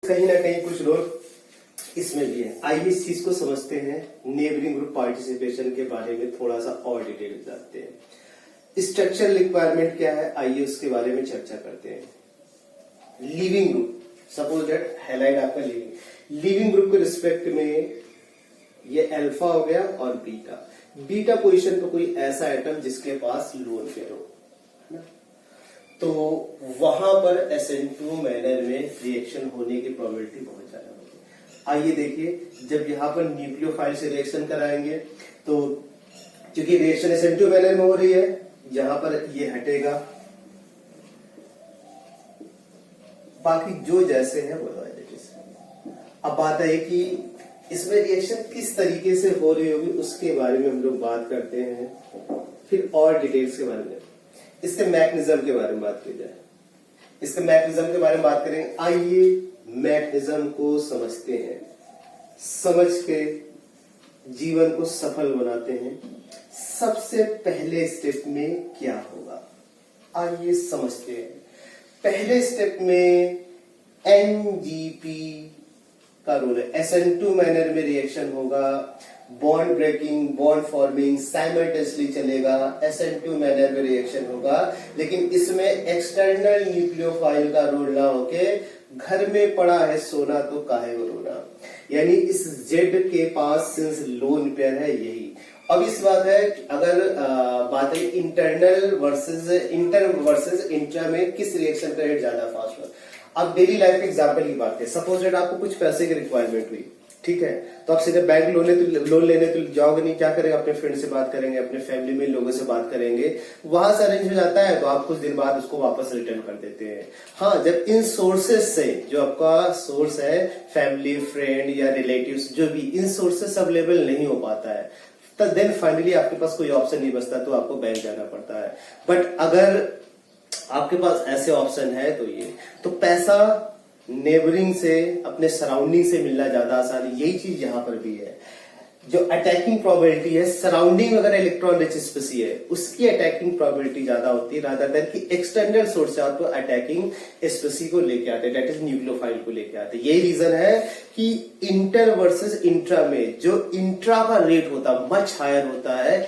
कहीं ना कहीं कुछ रोल इसमें भी है। आइए इस चीज को समझते हैं, नेबरिंग ग्रुप पार्टिसिपेशन के बारे में थोड़ा सा और डिटेल जानते हैं। स्ट्रक्चरल रिक्वायरमेंट क्या है, आइए उसके बारे में चर्चा करते हैं। Leaving group, suppose that halide आपका लिविंग ग्रुप के रिस्पेक्ट में ये अल्फा हो गया और बीटा पोजीशन पर कोई ऐसा एटम जिसके पास लोन पेयर हो, है ना, तो वहां पर SN2 मैनर में रिएक्शन होने की प्रोबेबिलिटी बहुत ज्यादा होती है। आइए देखिए, जब यहां पर न्यूक्लियोफाइल से रिएक्शन कराएंगे तो क्योंकि रिएक्शन SN2 मैनर में हो रही है, यहां पर ये हटेगा, बाकी जो जैसे है वो अब बात है कि इसमें रिएक्शन किस तरीके से हो रही होगी उसके बारे में हम लोग बात करते हैं। फिर और डिटेल्स के बारे में, इसके मैकेनिज्म के बारे में बात की जाए। इसके मैकेनिज्म के बारे में बात करेंगे। आइए मैकेनिज्म को समझते हैं, समझ के जीवन को सफल बनाते हैं। सबसे पहले स्टेप में क्या होगा, आइए समझते हैं। पहले स्टेप में NGP का रोल है। SN2 मैनर में रिएक्शन होगा, bond breaking, bond forming simultaneously चलेगा, SN2 मैनर में रिएक्शन होगा, लेकिन इसमें एक्सटर्नल न्यूक्लियोफाइल का रोल ना होके घर में पड़ा है सोना तो काहे को रोना, यानी इस Z के पास सिंस लोन पेयर है यही। अब इस बात है, अगर बात है इंटरनल वर्सेस इंट्रा में किस रिएक्शन का रेट ज्यादा फास्ट हो। अब डेली लाइफ के एग्जांपल की बात है। सपोज दैट आपको कुछ पैसे की रिक्वायरमेंट हुई, ठीक है, तो आप सीधे बैंक लोन लेने तो जाओगे नहीं, क्या करेंगे, अपने फ्रेंड से बात करेंगे, अपने फैमिली में लोगों से बात करेंगे, वहां से अरेंज हो जाता है तो आप कुछ दिन बाद उसको वापस रिटर्न कर देते हैं। हाँ, जब इन सोर्सेज से, जो आपका सोर्स है फैमिली, फ्रेंड या रिलेटिव्स, जो भी इन सोर्सेस अवेलेबल नहीं हो पाता है, तब देन फाइनली आपके पास कोई ऑप्शन नहीं बचता तो आपको बैंक जाना पड़ता है। बट अगर आपके पास ऐसे ऑप्शन है तो ये तो पैसा नेबरिंग से, अपने सराउंडिंग से मिलना ज्यादा आसान है। यही चीज यहां पर भी है। जो अटैकिंग प्रोबेबिलिटी है, सराउंडिंग अगर इलेक्ट्रॉन रिच स्पेसी है उसकी अटैकिंग प्रोबेबिलिटी ज्यादा होती है रादर देन कि एक्सटर्नल सोर्स से आप अटैकिंग स्पेसी को लेके आते हैं, दैट इज न्यूक्लियोफाइल को लेके आते हैं। यही रीजन है कि इंटर वर्सेस इंट्रा में जो इंट्रा का रेट होता है मच हायर होता है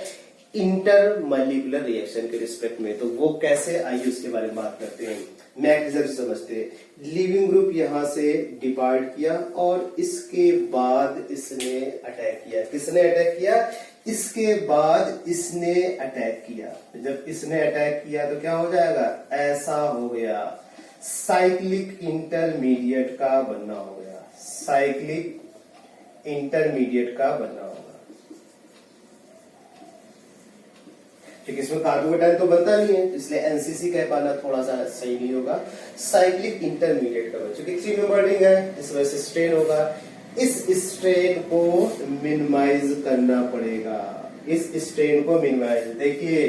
इंटर मॉलिक्यूलर रिएक्शन के रिस्पेक्ट में। तो वो कैसे, आइए उसके बारे में बात करते हैं। मैकेनिज्म समझते हैं। लिविंग ग्रुप यहां से डिपार्ट किया और इसके बाद इसने अटैक किया। किसने अटैक किया? इसके बाद इसने अटैक किया। जब इसने अटैक किया तो क्या हो जाएगा, ऐसा हो गया, साइक्लिक इंटरमीडिएट का बनना हो गया, साइक्लिक इंटरमीडिएट का बनना होगा, क्योंकि इसमें कार्बोकेटाइन तो बनता नहीं है, इसलिए एनसीसी कह पाना थोड़ा सा सही नहीं होगा। साइक्लिक इंटरमीडिएट का, क्योंकि 3 मेंबर रिंग है, इस वजह से स्ट्रेन होगा। इस स्ट्रेन को मिनिमाइज करना पड़ेगा, इस स्ट्रेन को मिनिमाइज। देखिए,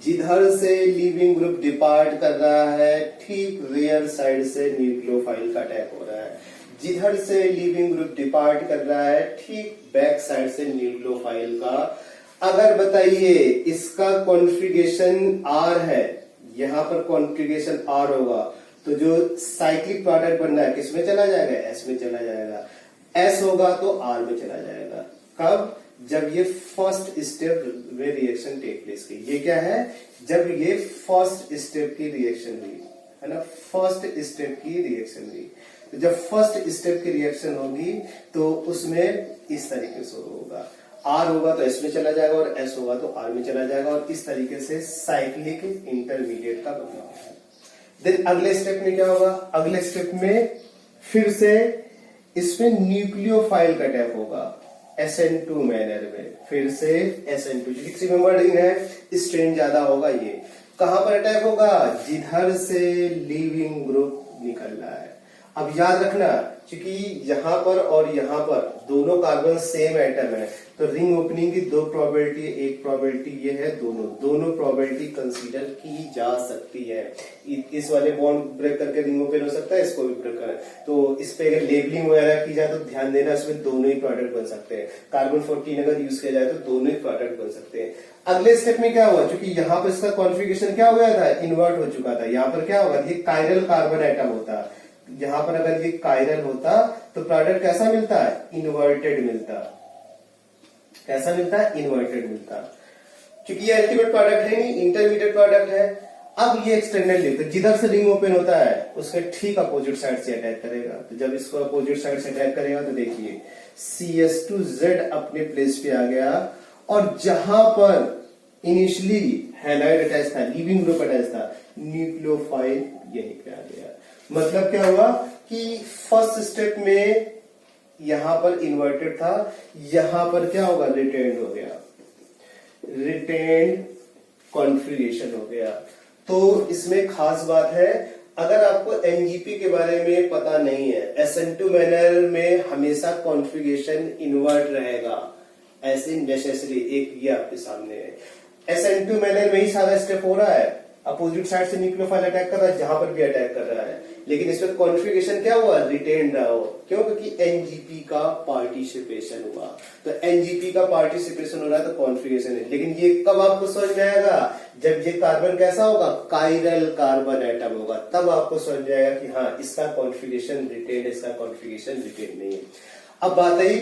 जिधर से लिविंग ग्रुप डिपार्ट कर रहा है ठीक रियर साइड से न्यूक्लियोफाइल का अटैक हो रहा है, जिधर से लिविंग ग्रुप डिपार्ट कर रहा है ठीक बैक साइड से न्यूक्लियोफाइल का। अगर बताइए इसका कॉन्फ़िगरेशन R है, यहां पर कॉन्फ़िगरेशन R होगा, तो जो साइक्लिक प्रोडक्ट बनना है किसमें चला जाएगा, S में चला जाएगा। S होगा तो R में चला जाएगा। कब? जब ये फर्स्ट स्टेप में रिएक्शन टेक प्लेस की। ये क्या है? जब ये फर्स्ट स्टेप की रिएक्शन हुई है ना, फर्स्ट स्टेप की रिएक्शन हुई। तो जब फर्स्ट स्टेप की रिएक्शन होगी तो उसमें इस तरीके से होगा, R होगा तो S में चला जाएगा और S होगा तो R में चला जाएगा, और इस तरीके से साइक्लिक इंटरमीडिएट का बनना होगा। देन अगले स्टेप में क्या होगा, अगले स्टेप में फिर से इसमें न्यूक्लियोफाइल का अटैक होगा SN2 मैनर में, फिर से SN2, क्योंकि 3 मेंबर रिंग है, स्ट्रेन ज्यादा होगा। ये कहां पर अटैक होगा, जिधर से लिविंग ग्रुप निकल रहा है। अब याद रखना, क्योंकि यहां पर और यहां पर दोनों कार्बन सेम एटम है, तो रिंग ओपनिंग की 2 प्रोबेबिलिटी, एक प्रोबेबिलिटी ये है, दोनों प्रोबेबिलिटी कंसीडर की जा सकती है। इस वाले बॉन्ड ब्रेक करके रिंग ओपन हो सकता है, इसको भी ब्रेक करें तो इस पे अगर लेबलिंग वगैरह की जाए तो ध्यान देना, इसमें दोनों ही प्रोडक्ट बन सकते हैं। कार्बन 14 अगर यूज किया जाए तो दोनों ही प्रोडक्ट बन सकते हैं। अगले स्टेप में क्या हुआ, क्योंकि यहाँ पर इसका कॉन्फ़िगरेशन क्या हो गया था, इन्वर्ट हो चुका था। यहाँ पर क्या होगा, ये कायरल कार्बन एटम होता है, यहाँ पर अगर ये कायरल होता तो प्रोडक्ट कैसा मिलता है, इन्वर्टेड मिलता। कैसा मिलता है, इन्वर्टेड मिलता। क्योंकि ये अल्टीमेट प्रोडक्ट है नहीं, इंटरमीडिएट प्रोडक्ट है। अब ये एक्सटेंडेड लिंक, तो जिधर से रिंग ओपन होता है उसके ठीक अपोजिट साइड से अटैक करेगा। तो जब इसको अपोजिट साइड से अटैक करेगा तो देखिए CS2Z अपने प्लेस पे आ गया, और जहां पर इनिशियली हैलाइड अटैच था, लीविंग ग्रुप अटैच था, न्यूक्लियोफाइल यहीं पे आ गया। मतलब क्या हुआ कि फर्स्ट स्टेप में यहां पर इन्वर्टेड था, यहां पर क्या होगा, रिटेन्ड हो गया, रिटेन्ड कॉन्फ़िगरेशन हो गया। तो इसमें खास बात है, अगर आपको एनजीपी के बारे में पता नहीं है, SN2 मैनर में हमेशा कॉन्फ़िगरेशन इन्वर्ट रहेगा, ऐसे नेसेसरी एक ये आपके सामने है। SN2 मैनर में ही सारा स्टेप हो रहा है, अपोजिट साइड से न्यूक्लियोफाइल अटैक कर रहा है, जहां पर भी अटैक कर रहा है, लेकिन इसमें कॉन्फ़िगरेशन क्या हुआ, रिटेन रहा हो। क्यों, क्योंकि एनजीपी का पार्टिसिपेशन हुआ। तो एनजीपी का पार्टिसिपेशन हो रहा है तो कॉन्फ़िगरेशन है। लेकिन ये कब आपको समझ में आएगा, जब ये कार्बन कैसा होगा, कायरल कार्बन एटम होगा, तब आपको समझ में आएगा कि हाँ इसका कॉन्फ़िगरेशन रिटेन, इसका कॉन्फ़िगरेशन रिटेन नहीं है। अब बात आई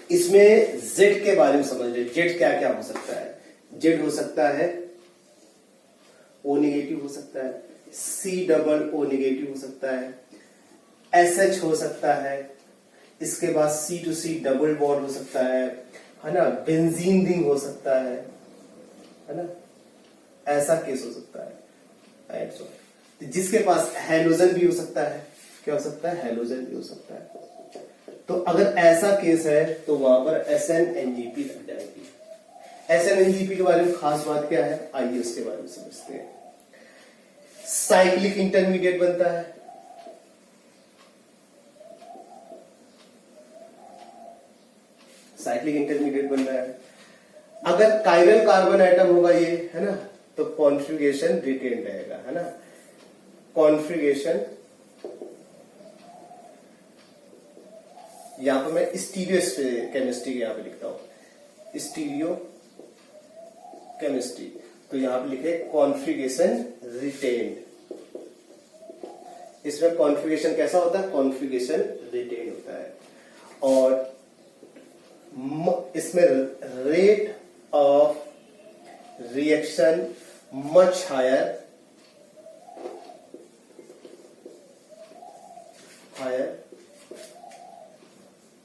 इसमें जेड के बारे में समझ लीजिए। जेड क्या क्या हो सकता है, जेड हो सकता है O नेगेटिव हो सकता है, C+O नेगेटिव हो सकता है, SH हो सकता है, इसके बाद C2C डबल बॉन्ड हो सकता है ना, बेंजीन रिंग हो सकता है ना, ऐसा केस हो सकता है। तो जिसके पास हेलोजन भी हो सकता है, क्या हो सकता है, हेलोजन भी हो सकता है। तो अगर ऐसा केस है तो वहां पर SNNGP लग जाएगी। SNNGP के बारे में खास बात क्या है, आइए उसके बारे में समझते हैं। साइक्लिक इंटरमीडिएट बनता है, साइक्लिक इंटरमीडिएट बन रहा है। अगर कायरल कार्बन एटम होगा ये, है ना, तो कॉन्फ़िगरेशन रिटेन रहेगा, है ना, कॉन्फ़िगरेशन। यहां पर मैं स्टीरियो केमिस्ट्री यहां पे लिखता हूं, स्टीरियो केमिस्ट्री, तो यहां पे लिखे कॉन्फ़िगरेशन रिटेन्ड। इसमें कॉन्फ़िगरेशन कैसा होता है, कॉन्फ़िगरेशन रिटेन होता है। और इसमें rate of reaction much higher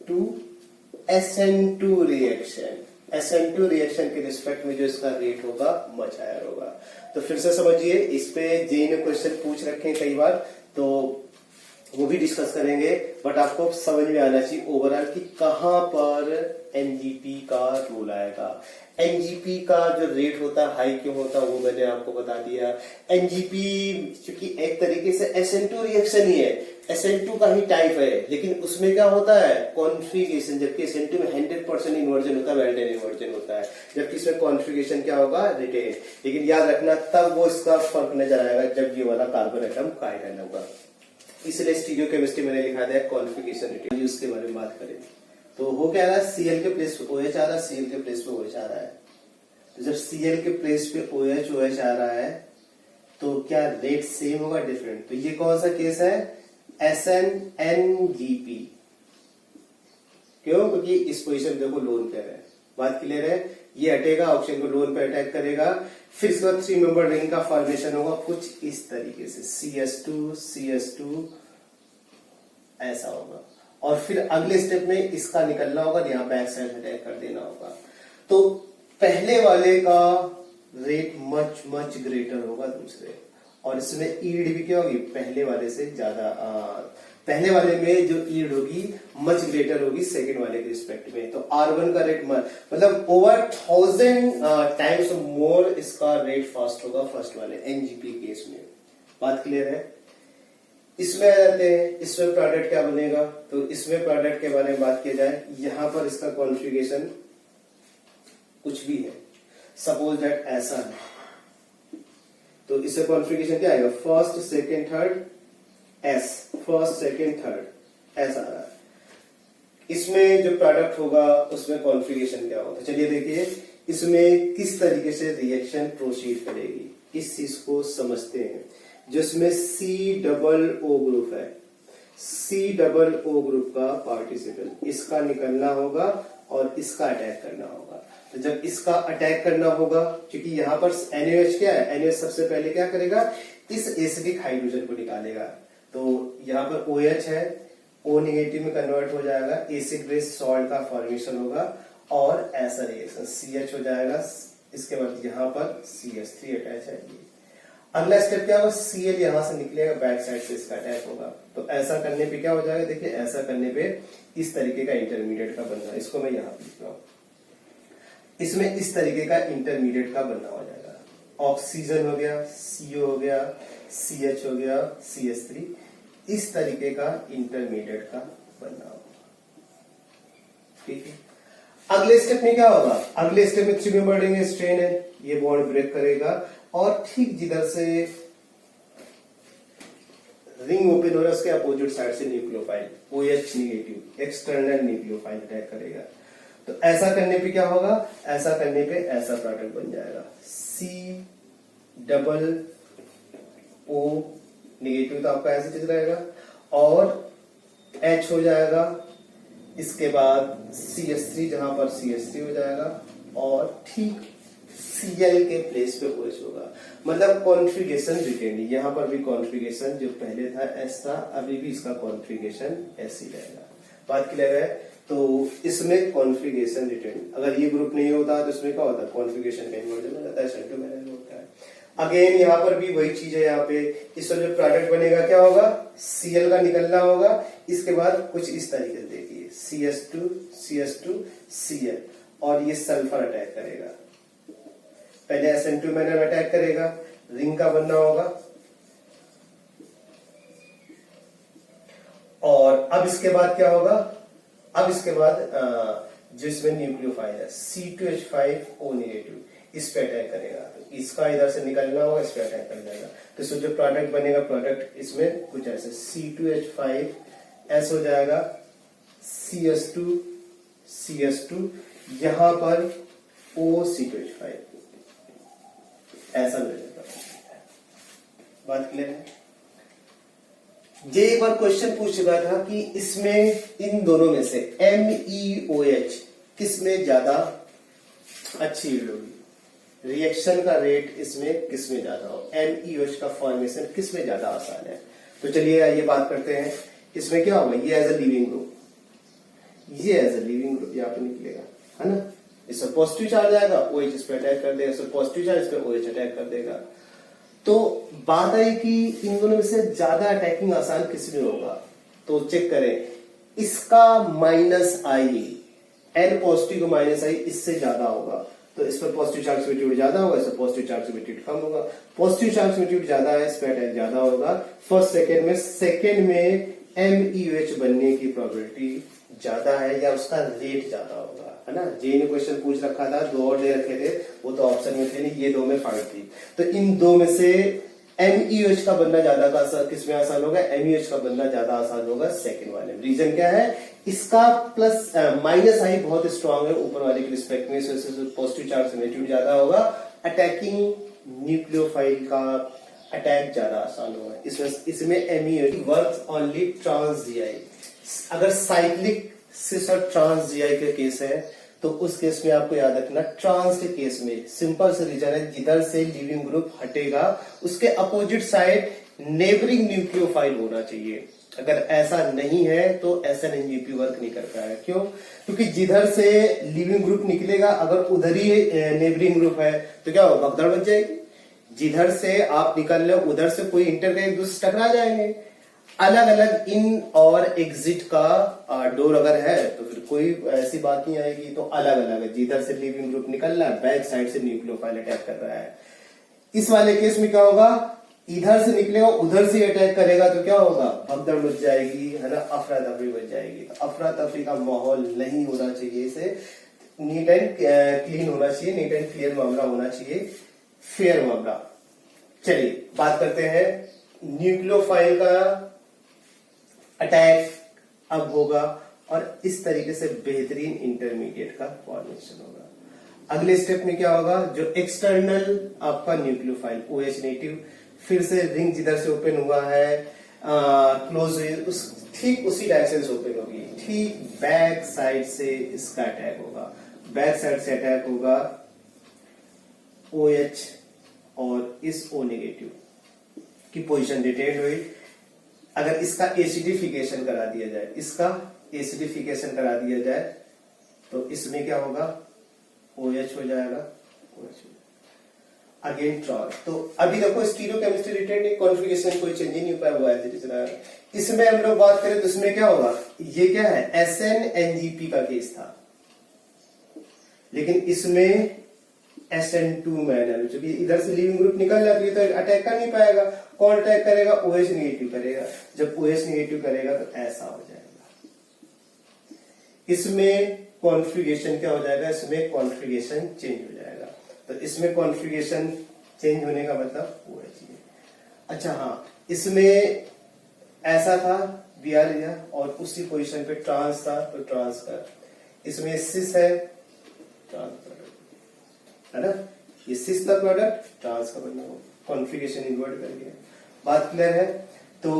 to SN2 reaction. SN2 reaction के रिस्पेक्ट में जो इसका रेट होगा मच हायर होगा। तो फिर से समझिए, इस पे जेई ने क्वेश्चन पूछ रखे हैं कई बार, तो वो भी डिस्कस करेंगे, बट आपको समझ में आना चाहिए ओवरऑल कि कहां पर एनजीपी का रोल आएगा। एनजीपी का जो रेट होता है हाई क्यों होता है वो मैंने आपको बता दिया। एनजीपी क्योंकि एक तरीके से SN2 रिएक्शन ही है, SN2 का ही टाइप है, लेकिन उसमें क्या होता है, कॉन्फ़िगरेशन। जबकि SN2 में 100% इन्वर्जन होता है, वेल्डेन इन्वर्जन होता है, जबकि इसमें कॉन्फ़िगरेशन क्या होगा, रिटेन। लेकिन याद रखना तब वो इसका फर्क नजर आएगा जब ये वाला कार्बन एटम कायरल होगा। इसलिए स्टीरियो केमिस्ट्री मैंने लिखा दिया कॉन्फ़िगरेशन रिटेन। उसके बारे में बात करें तो वो क्या रहा है, Cl के प्लेस पे OH आ रहा है, Cl के प्लेस पे OH आ रहा है। तो जब Cl के प्लेस पे OH आ रहा है तो क्या रेट सेम होगा, डिफरेंट। तो ये कौन सा केस है, SNNGP। क्यों, क्योंकि इस पोजीशन देखो लोन पे है, बात क्लियर है। ये हटेगा, ऑक्सीजन को लोन पे अटैक करेगा, फिर इसके बाद 3 मेंबर रिंग का फॉर्मेशन होगा कुछ इस तरीके से, CS2 ऐसा होगा। और फिर अगले स्टेप में इसका निकलना होगा, यहाँ बैक साइड अटैक कर देना होगा। तो पहले वाले का रेट मच मच ग्रेटर होगा दूसरे, और इसमें ईल्ड भी क्या होगी, पहले वाले से ज्यादा। पहले वाले में जो ईल्ड होगी मच ग्रेटर होगी सेकंड वाले के रिस्पेक्ट में। तो R1 का रेट मतलब ओवर 1000 टाइम्स मोर इसका रेट फास्ट होगा फर्स्ट वाले एनजीपी केस में। बात क्लियर है। इसमें आ जाते हैं, इसमें प्रोडक्ट क्या बनेगा, तो इसमें प्रोडक्ट के बारे में बात की जाए, यहां पर इसका कॉन्फ़िगरेशन कुछ भी है, सपोज दैट ऐसा है, तो इससे कॉन्फ़िगरेशन क्या आएगा, first second third S, first second third ऐसा आ रहा है। इसमें जो प्रोडक्ट होगा उसमें कॉन्फ़िगरेशन क्या होगा, चलिए देखिए इसमें किस तरीके से रिएक्शन प्रोसीड करेगी, इस चीज को समझते हैं। जो इसमें C+O ग्रुप है, COO ग्रुप का पार्टिसिपल, इसका निकलना होगा और इसका अटैक करना होगा। तो जब इसका अटैक करना होगा, क्योंकि यहाँ पर NaOH क्या है, NaOH सबसे पहले क्या करेगा, इस एसिडिक हाइड्रोजन को निकालेगा। तो यहाँ पर OH है, O नेगेटिव में कन्वर्ट हो जाएगा, एसिड बेस सॉल्ट का फॉर्मेशन होगा और ऐसा रिएक्शन CH हो जाएगा। इसके बाद यहाँ पर CH3 अटैच है। अगला स्टेप क्या होगा, Cl यहां से निकलेगा, बैक साइड से इसका अटैक होगा। तो ऐसा करने पे क्या हो जाएगा, देखिए ऐसा करने पे इस तरीके का इंटरमीडिएट का बनना, इसको मैं यहां लिख रहा हूं, इसमें इस तरीके का इंटरमीडिएट का बनना हो जाएगा। ऑक्सीजन हो गया, CO हो गया, CH हो गया, CH3, इस तरीके का इंटरमीडिएट का बनना होगा। ठीक है, अगले स्टेप में क्या होगा, अगले स्टेप में 3 में बढ़ेंगे, स्ट्रेन है, ये बॉन्ड ब्रेक करेगा और ठीक जिधर से रिंग ओपन हो रहा है उसके अपोजिट साइड से nucleophile OH negative external nucleophile attack करेगा। तो ऐसा करने पे क्या होगा, ऐसा करने पे ऐसा प्रोडक्ट बन जाएगा, COO नेगेटिव, तो आपका ऐसे चीज रहेगा और H हो जाएगा, इसके बाद CH3 जहां पर CH3 हो जाएगा और ठीक Cl के प्लेस पे OH होगा। मतलब कॉन्फ़िगरेशन रिटेन, यहाँ पर भी कॉन्फ़िगरेशन जो पहले था S था, अभी भी इसका कॉन्फ़िगरेशन S ही रहेगा। बात क्लियर है? तो इसमें कॉन्फ़िगरेशन रिटेन, अगर ये ग्रुप नहीं होता तो इसमें क्या होता है, कॉन्फ़िगरेशन कन्वर्जन हो जाता है, सेंटोमेरिक होता है। अगेन यहाँ पर भी वही चीज है, यहाँ पे इसमें जो प्रोडक्ट बनेगा क्या होगा, Cl का निकलना होगा, इसके बाद कुछ इस तरीके से देखिए CH2 Cl और ये सल्फर अटैक करेगा, पहले SN2 में अटैक करेगा, रिंग का बनना होगा और अब इसके बाद क्या होगा, अब इसके बाद जो इसमें न्यूक्लियोफाइल है C2H5O नेगेटिव, इस पे अटैक करेगा, तो इसका इधर से निकलना होगा, इस पे अटैक कर जाएगा। तो इसमें जो प्रोडक्ट बनेगा, प्रोडक्ट इसमें कुछ ऐसे C2H5S हो जाएगा, CH2 यहां पर OC2H5 ऐसा मिलेगा। बात क्लियर है? ये एक बार क्वेश्चन पूछ चुका था कि इसमें इन दोनों में से MEOH किसमें ज्यादा अच्छी यील्ड होगी, रिएक्शन का रेट इसमें किसमें ज्यादा हो, MEOH का फॉर्मेशन किसमें ज्यादा आसान है। तो चलिए ये बात करते हैं, इसमें क्या होगा, ये एज अ लिविंग ग्रुप, ये एज अ लिविंग ग्रुप यहाँ पे निकलेगा, है ना, इसमें पॉजिटिव चार्ज आएगा, OH इस पे अटैक कर देगा, इसमें पॉजिटिव चार्ज इस पे OH अटैक कर देगा। तो बात आई कि इन दोनों में से ज्यादा अटैकिंग आसान किसमें होगा, तो चेक करें, इसका -I, N पॉजिटिव को -I इससे ज्यादा होगा, तो इस पर पॉजिटिव चार्ज सिमेट्रिक ज्यादा होगा, इस पर पॉजिटिव चार्ज सिमेट्रिक कम होगा। पॉजिटिव चार्ज सिमेट्रिक ज्यादा है, इस पर अटैक ज्यादा होगा फर्स्ट सेकेंड में MEOH बनने की प्रोबेबिलिटी ज्यादा है या उसका रेट ज्यादा होगा, है ना। जे ने क्वेश्चन पूछ रखा था, 2 और दे रखे थे, वो तो ऑप्शन में थे नहीं, ये 2 में फाइट थी। तो इन 2 में से MEOH का बनना ज्यादा का किसमें आसान होगा, MEOH का बनना ज्यादा आसान होगा सेकंड वाले में। रीजन क्या है, इसका प्लस -I बहुत स्ट्रांग है ऊपर वाले के रिस्पेक्ट में, पॉजिटिव चार्ज सिमेट्रिक ज्यादा होगा, अटैकिंग न्यूक्लियोफाइल का अटैक ज्यादा आसान होगा। इसमें MEOH works only trans GI। अगर साइक्लिक सिस और ट्रांस GI के केस है तो उस केस में आपको याद रखना, ट्रांस के केस में सिंपल से रीजन है, जिधर से लिविंग ग्रुप हटेगा उसके अपोजिट साइड नेबरिंग न्यूक्लियोफाइल होना चाहिए। अगर ऐसा नहीं है तो SNNGP वर्क नहीं करता है। क्यों? क्योंकि जिधर से लिविंग ग्रुप निकलेगा अगर उधर ही नेबरिंग ग्रुप है तो क्या होगा, भगदड़ बच जाएगी। जिधर से आप निकल रहे हो उधर से कोई इंटर का एक दूसरे से टकरा जाएंगे। अलग अलग इन और एग्जिट का डोर अगर है तो फिर कोई ऐसी बात नहीं आएगी। तो अलग अलग है, जिधर से लिविंग ग्रुप निकल रहा है बैक साइड से न्यूक्लियोफाइल अटैक कर रहा है। इस वाले केस में क्या होगा, इधर से निकलेगा उधर से अटैक करेगा तो क्या होगा, भगदड़ मच जाएगी, है ना, अफरा तफरी बच जाएगी। तो अफरा तफरी का माहौल नहीं होना चाहिए, इसे नीट एंड क्लीन होना चाहिए, नीट एंड क्लियर मामला होना चाहिए, फेयर मामला। चलिए बात करते हैं न्यूक्लियोफाइल का अटैक अब होगा और इस तरीके से बेहतरीन इंटरमीडिएट का फॉर्मेशन होगा। अगले स्टेप में क्या होगा, जो एक्सटर्नल आपका न्यूक्लियोफाइल OH नेगेटिव, फिर से रिंग जिधर से ओपन हुआ है क्लोज हुई उस ठीक उसी डायरेक्शन से ओपन होगी, ठीक बैक साइड से इसका अटैक होगा, बैक साइड से अटैक होगा OH और इस O नेगेटिव की पोजीशन डिटेक्ट हुई। अगर इसका एसिडिफिकेशन करा दिया जाए, इसका एसिडिफिकेशन करा दिया जाए तो इसमें क्या होगा, OH हो जाएगा, OH अगेन ट्रांस। तो अभी देखो स्टीरियोकेमिस्ट्री रिटेन कॉन्फ़िगरेशन कोई चेंज ही नहीं हुआ है, एज इट इज रहा। इसमें हम लोग बात करें तो इसमें क्या होगा, ये क्या है SN-NGP का केस था, लेकिन इसमें SN2 मैनर, क्योंकि इधर से लिविंग ग्रुप निकल जाती है तो अटैक कर नहीं पाएगा। कौन अटैक करेगा, OH नेगेटिव करेगा। जब OH नेगेटिव करेगा तो ऐसा हो जाएगा। इसमें कॉन्फ़िगरेशन क्या हो जाएगा, इसमें कॉन्फ़िगरेशन चेंज हो जाएगा। तो इसमें कॉन्फ़िगरेशन चेंज होने का मतलब OH है। अच्छा हाँ, इसमें ऐसा था Br लिया और उसी पोजीशन पे ट्रांस था तो ट्रांस कर, इसमें सिस है ट्रांस है ना, ये सिस का प्रोडक्ट ट्रांस का बनना हो, कॉन्फ़िगरेशन इन्वर्ट कर गया। बात क्लियर है। तो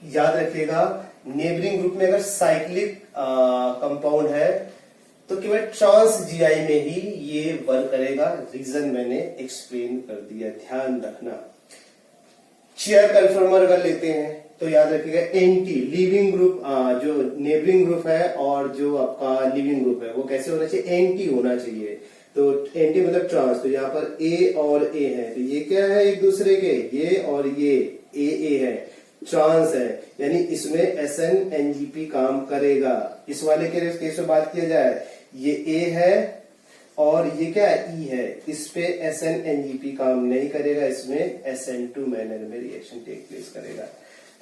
याद रखिएगा नेबरिंग ग्रुप में अगर साइक्लिक कंपाउंड है तो केवल ट्रांस जीआई में ही ये वर्क करेगा। रीजन मैंने एक्सप्लेन कर दिया, ध्यान रखना। चेयर कन्फर्मर अगर लेते हैं तो याद रखिएगा एंटी लिविंग ग्रुप, जो नेबरिंग ग्रुप है और जो आपका लिविंग ग्रुप है वो कैसे होना चाहिए, एंटी होना चाहिए। तो एंटी मतलब ट्रांस, तो यहाँ पर ए और ए है, तो ये क्या है एक दूसरे के, ये और ये ए है, ट्रांस है, यानी इसमें SN-NGP काम करेगा। इस वाले के केस में बात किया जाए, ये ए है और ये क्या है ई है, इस पे SN-NGP काम नहीं करेगा, इसमें SN2 मैनर में रिएक्शन टेक प्लेस करेगा।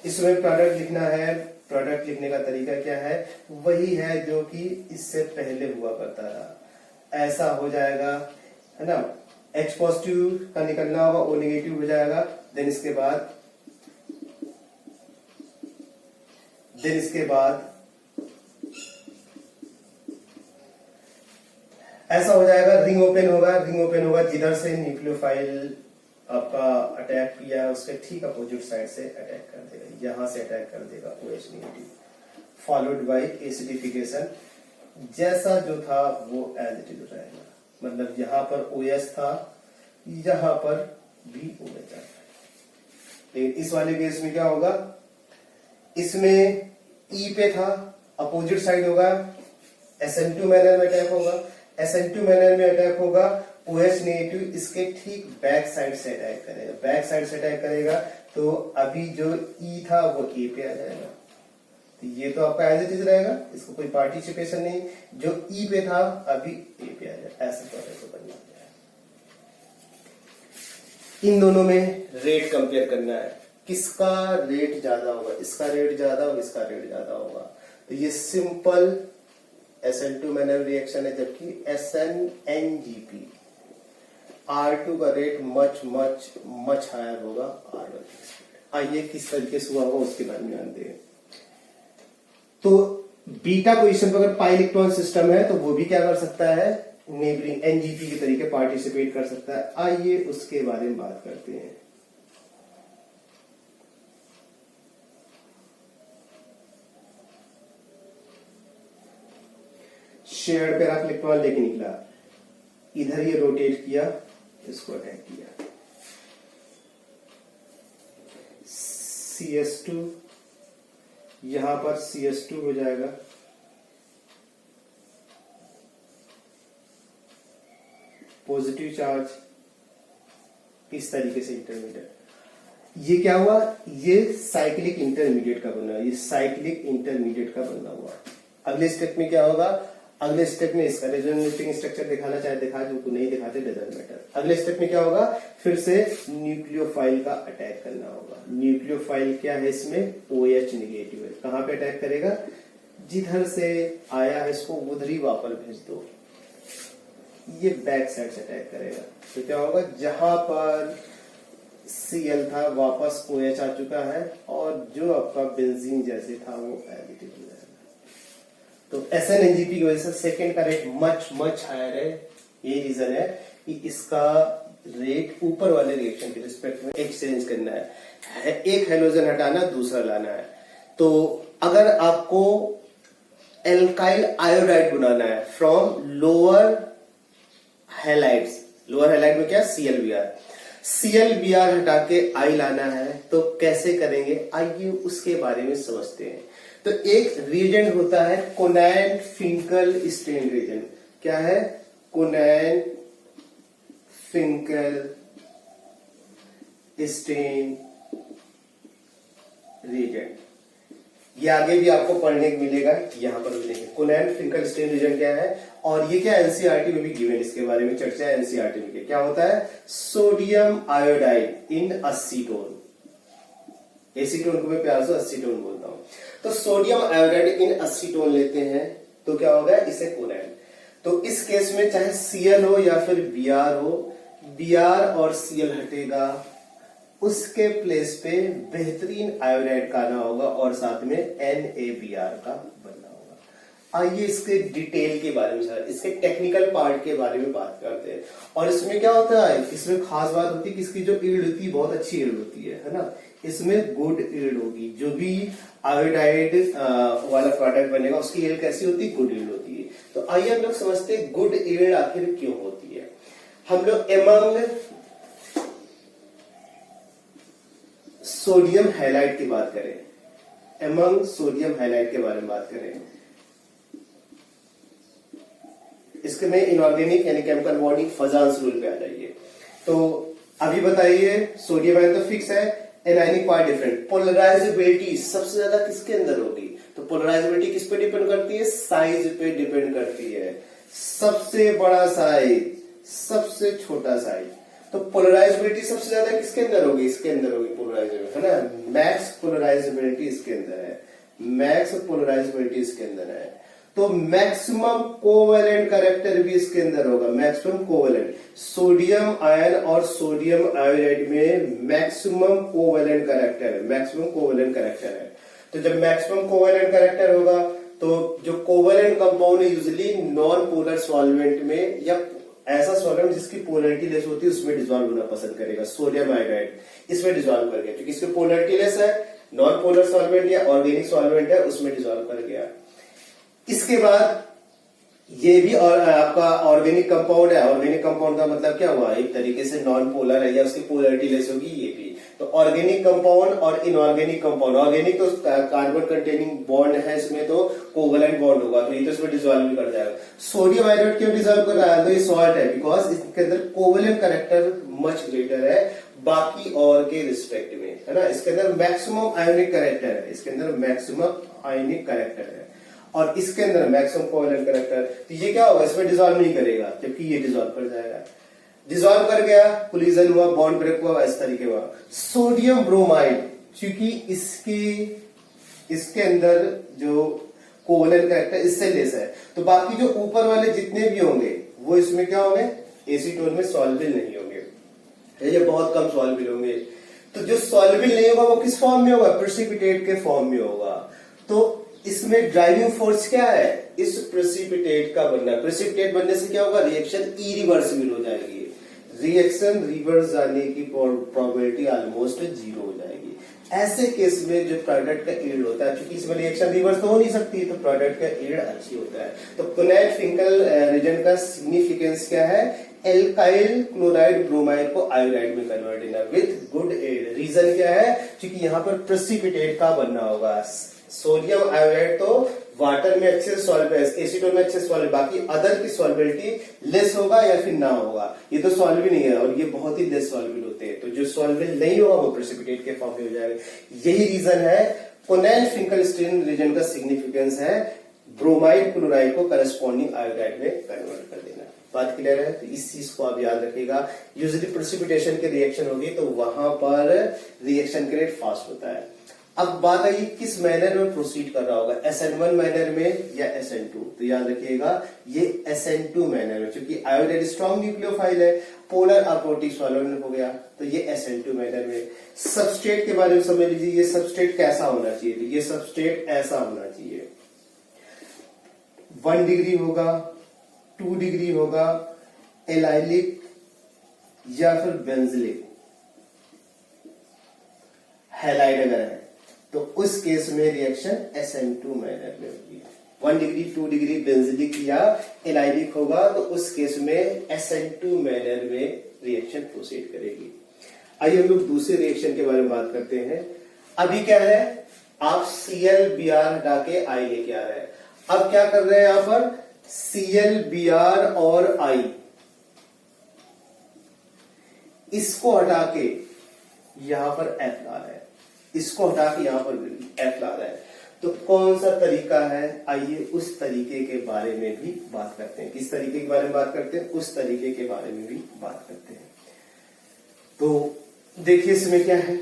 इसमें प्रोडक्ट लिखना है, प्रोडक्ट लिखने का तरीका क्या है, वही है जो कि इससे पहले हुआ करता रहा। ऐसा हो जाएगा है ना, H पॉजिटिव का निकलना होगा, O नेगेटिव हो जाएगा। देन इसके बाद ऐसा हो जाएगा, रिंग ओपन होगा जिधर से न्यूक्लियोफाइल आपका अटैक किया उसके ठीक अपोजिट साइड से अटैक कर देगा, यहां से अटैक कर देगा OH negative, followed by acidification. जैसा जो था वो एज इट इज रहेगा, मतलब यहां पर OH था, यहां पर भी OH है। लेकिन इस वाले केस में क्या होगा, इसमें E पे था, अपोजिट साइड होगा, SN2 मैनर में अटैक होगा, SN2 मैनर में अटैक होगा, OH नेगेटिव इसके ठीक बैक साइड से अटैक करेगा, बैक साइड से अटैक करेगा। तो अभी जो E था वो A पे आ जाएगा, तो ये तो आपका एज इट इज रहेगा, इसको कोई पार्टिसिपेशन नहीं। जो E पे था अभी A पे आ जाएगा, ऐसा प्रोसेस बन जाएगा। इन दोनों में रेट कंपेयर करना है, किसका रेट ज्यादा होगा, इसका रेट ज्यादा होगा, इसका रेट ज्यादा होगा। तो ये सिंपल SN2 मैनर रिएक्शन है, जबकि SN-NGP R2 का रेट मच हायर होगा R1। आइए किस तरीके से हुआ होगा उसके बारे में जानते हैं। तो बीटा पोजीशन पर अगर पाई इलेक्ट्रॉन सिस्टम है तो वो भी क्या कर सकता है, नेबरिंग NGP के तरीके पार्टिसिपेट कर सकता है। आइए उसके बारे में बात करते हैं। शेयर्ड पैरा इलेक्ट्रॉन लेके निकला, इधर ये रोटेट किया, इसको अटैक किया, CS2 यहां पर CS2 हो जाएगा, पॉजिटिव चार्ज इस तरीके से इंटरमीडिएट। ये क्या हुआ, ये साइक्लिक इंटरमीडिएट का बना, ये साइक्लिक इंटरमीडिएट का बना हुआ। अगले स्टेप में क्या होगा, अगले स्टेप में इसका रेजोनेटिंग स्ट्रक्चर दिखाना चाहे दिखा, जो नहीं दिखाते डजंट मैटर। अगले स्टेप में क्या होगा, फिर से न्यूक्लियोफाइल का अटैक करना होगा। न्यूक्लियोफाइल क्या है, इसमें OH नेगेटिव है, कहां पे अटैक करेगा, जिधर से आया है इसको उधर ही वापस भेज दो, ये बैक साइड से अटैक करेगा। तो क्या होगा, जहां पर Cl था वापस OH आ चुका है और जो आपका बेंजीन जैसे था वो एडिटिव हो जाएगा। तो SN-NGP की वजह से सेकेंड का रेट मच हायर है। ये रीजन है कि इसका रेट ऊपर वाले रिएक्शन के रिस्पेक्ट में एक्सचेंज करना है, एक हेलोजन हटाना दूसरा लाना है। तो अगर आपको एल्काइल आयोडाइड बनाना है from lower halides, lower halide में क्या ClBr हटा के आई लाना है, तो कैसे करेंगे आइए उसके बारे में समझते हैं। तो एक रिएजेंट होता है कोनैन फिंकल स्टेन रिएजेंट। क्या है? कोनैन फिंकल स्टेन रिएजेंट। ये आगे भी आपको पढ़ने को मिलेगा, यहां पर मिलेंगे। कोनैन फिंकल स्टेन रिएजेंट क्या है, और ये क्या एनसीईआरटी में भी गिवन, इसके बारे में चर्चा है एनसीईआरटी में। क्या होता है? सोडियम आयोडाइड इन एसीटोन। एसीटोन को मैं प्यार से एसीटोन बोलता हूं। तो सोडियम आयोडाइड इन एसीटोन लेते हैं तो क्या होगा? इसे कोनैन। तो इस केस में चाहे Cl हो या फिर Br हो, Br और Cl हटेगा, उसके प्लेस पे बेहतरीन आयोडाइड का आना होगा और साथ में NaBr का बनना होगा। आइए इसके डिटेल के बारे में, इसके टेक्निकल पार्ट के बारे में बात करते हैं। और इसमें क्या होता है, इसमें खास बात होती है कि इसकी जो ईल्ड होती है बहुत अच्छी ईल्ड होती है ना। इसमें गुड ईल्ड होगी, जो भी आयोडाइड वाला प्रोडक्ट बनेगा उसकी ईल्ड कैसी होती है? गुड ईल्ड होती है। तो आइए हम लोग समझते हैं गुड ईल्ड आखिर क्यों होती है। हम लोग एमंग सोडियम हैलाइड की बात करें, एमंग सोडियम हैलाइड के बारे में बात करें, इसके में इनऑर्गेनिक यानी केमिकल बॉन्डिंग फजांस रूल पे आ जाइए। तो अभी बताइए, सोडियम आयन तो फिक्स है, एनायनिक पार्ट डिफरेंट। पोलराइजेबिलिटी सबसे ज्यादा किसके अंदर होगी? तो पोलराइजेबिलिटी किस पे डिपेंड करती है? साइज पे डिपेंड करती है। सबसे बड़ा साइज, सबसे छोटा साइज। तो पोलराइजेबिलिटी सबसे ज्यादा किसके अंदर होगी? इसके अंदर होगी पोलराइजेबिलिटी, है ना। मैक्स पोलराइजेबिलिटी इसके अंदर है, मैक्स पोलराइजेबिलिटी इसके अंदर है। तो मैक्सिमम कोवेलेंट कैरेक्टर भी इसके अंदर होगा, मैक्सिमम कोवेलेंट। सोडियम आयन और सोडियम आयोडाइड में मैक्सिमम कोवेलेंट कैरेक्टर है, मैक्सिमम कोवेलेंट कैरेक्टर है। तो जब मैक्सिमम कोवेलेंट कैरेक्टर होगा तो जो कोवेलेंट कंपाउंड है यूजुअली नॉन पोलर सॉल्वेंट में या ऐसा सॉल्वेंट जिसकी पोलरिटी लेस होती है उसमें डिसॉल्व होना पसंद करेगा। सोडियम आयोडाइड इसमें डिसॉल्व कर गया क्योंकि इसकी पोलरिटी लेस है, नॉन पोलर सॉल्वेंट या ऑर्गेनिक सॉल्वेंट है उसमें डिसॉल्व कर गया। इसके बाद ये भी और आपका ऑर्गेनिक कंपाउंड है। ऑर्गेनिक कंपाउंड का मतलब क्या हुआ? एक तरीके से नॉन पोलर है या उसकी पोलरिटी लेस होगी, ये भी। तो ऑर्गेनिक कंपाउंड और इनऑर्गेनिक कंपाउंड, ऑर्गेनिक तो कार्बन कंटेनिंग बॉन्ड है, इसमें तो कोवेलेंट बॉन्ड होगा, तो ये तो इसमें डिसॉल्व भी कर जाएगा। सोडियम आयोडाइड क्यों डिसॉल्व कर रहा है? तो ये सॉल्ट है, बिकॉज इसके अंदर कोवेलेंट कैरेक्टर मच ग्रेटर है बाकी और के रिस्पेक्ट में, है ना। इसके अंदर मैक्सिमम आयोनिक कैरेक्टर है, इसके अंदर मैक्सिमम आयोनिक कैरेक्टर है और इसके अंदर मैक्सिमम कोवेलेंट कैरेक्टर। तो ये क्या होगा? इसमें डिसॉल्व नहीं करेगा जबकि ये डिसॉल्व कर जाएगा। डिसॉल्व कर गया, कोलिजन हुआ, बॉन्ड ब्रेक हुआ, इस तरीके हुआ। सोडियम ब्रोमाइड, क्योंकि इसके अंदर जो कोवेलेंट कैरेक्टर इससे लेस है, तो बाकी जो ऊपर वाले जितने भी होंगे वो इसमें क्या होंगे? एसीटोन में सॉल्युबल नहीं होंगे, ये बहुत कम सॉल्युबल होंगे। तो जो सॉल्युबल नहीं होगा वो किस फॉर्म में होगा? प्रेसिपिटेट के फॉर्म में होगा। तो इसमें ड्राइविंग फोर्स क्या है? इस प्रेसिपिटेट का बनना। प्रेसिपिटेट बनने से क्या होगा? रिएक्शन इरिवर्सिबल हो जाएगी, रिएक्शन रिवर्स जाने की प्रोबेबिलिटी ऑलमोस्ट 0 हो जाएगी। ऐसे केस में जो प्रोडक्ट का यील्ड होता है, क्योंकि इसमें रिएक्शन रिवर्स तो हो नहीं सकती, तो प्रोडक्ट का यील्ड अच्छी होता है। तो कोनैन फिंकल रिएजेंट का सिग्निफिकेंस क्या है? एल्काइल क्लोराइड ब्रोमाइड को आयोडाइड में कन्वर्ट करना विद गुड यील्ड। रीजन क्या है? क्योंकि यहाँ पर प्रेसिपिटेट का बनना होगा। सोडियम आयोडाइड तो वाटर में अच्छे से सॉल्व है, एसीटोन में अच्छे से सॉल्व, बाकी अदर की सॉल्वेबिलिटी लेस होगा या फिर ना होगा। ये तो सॉल्व भी नहीं है और ये बहुत ही लेस सॉल्वेबल होते हैं, तो जो सॉल्वेबल नहीं होगा वो प्रेसिपिटेट के फॉर्म में हो जाएगा। यही रीजन है कोनैन फिंकल स्टेन रिएजेंट का सिग्निफिकेंस है ब्रोमाइड क्लोराइड को करस्पॉन्डिंग आयोडाइड में कन्वर्ट कर देना। बात क्लियर है? तो इस चीज को आप याद रखिएगा। यूजुअली प्रेसिपिटेशन की रिएक्शन होगी तो वहां पर रिएक्शन के रेट फास्ट होता है। अब बात आई किस मैनर में प्रोसीड कर रहा होगा, SN1 मैनर में या SN2। तो याद रखिएगा ये SN2 मैनर में, क्योंकि आयोडाइड स्ट्रॉन्ग न्यूक्लियोफाइल है, पोलर अप्रोटिक सॉल्वेंट हो गया, तो ये SN2 मैनर में। सबस्ट्रेट के बारे में समझ लीजिए, ये सबस्ट्रेट कैसा होना चाहिए? तो ये सबस्ट्रेट ऐसा होना चाहिए, 1 डिग्री होगा, 2 डिग्री होगा, एलाइलिक या फिर बेंजिलिक हैलाइड अगर है तो उस केस में रिएक्शन SN2 मैनर में होगी। 1 डिग्री 2 डिग्री बेंजिलिक या एलाइलिक होगा तो उस केस में SN2 मैनर में रिएक्शन प्रोसीड करेगी। आइए हम लोग दूसरे रिएक्शन के बारे में बात करते हैं। अभी क्या है, आप ClBr हटा के I लेके आ रहे हैं। अब क्या कर रहे हैं यहां पर, ClBr और I इसको हटा के यहां पर F ला रहे हैं, इसको हटा के यहां पर F ला रहे हैं। तो कौन सा तरीका है, आइए उस तरीके के बारे में भी बात करते हैं। किस तरीके के बारे में बात करते हैं, उस तरीके के बारे में भी बात करते हैं। तो देखिए इसमें क्या है,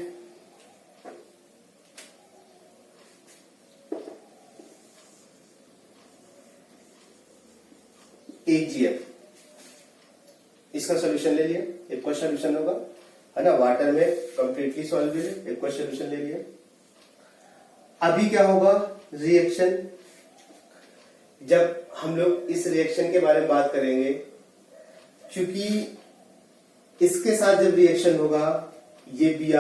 AgF, इसका सॉल्यूशन ले लिया, एक सॉल्यूशन होगा, है ना, वाटर में कंप्लीटली सॉल्वेबल है, एक सॉल्यूशन ले लिया। अभी क्या होगा, रिएक्शन, जब हम लोग इस रिएक्शन के बारे में बात करेंगे, क्योंकि इसके साथ जब रिएक्शन होगा, ये Br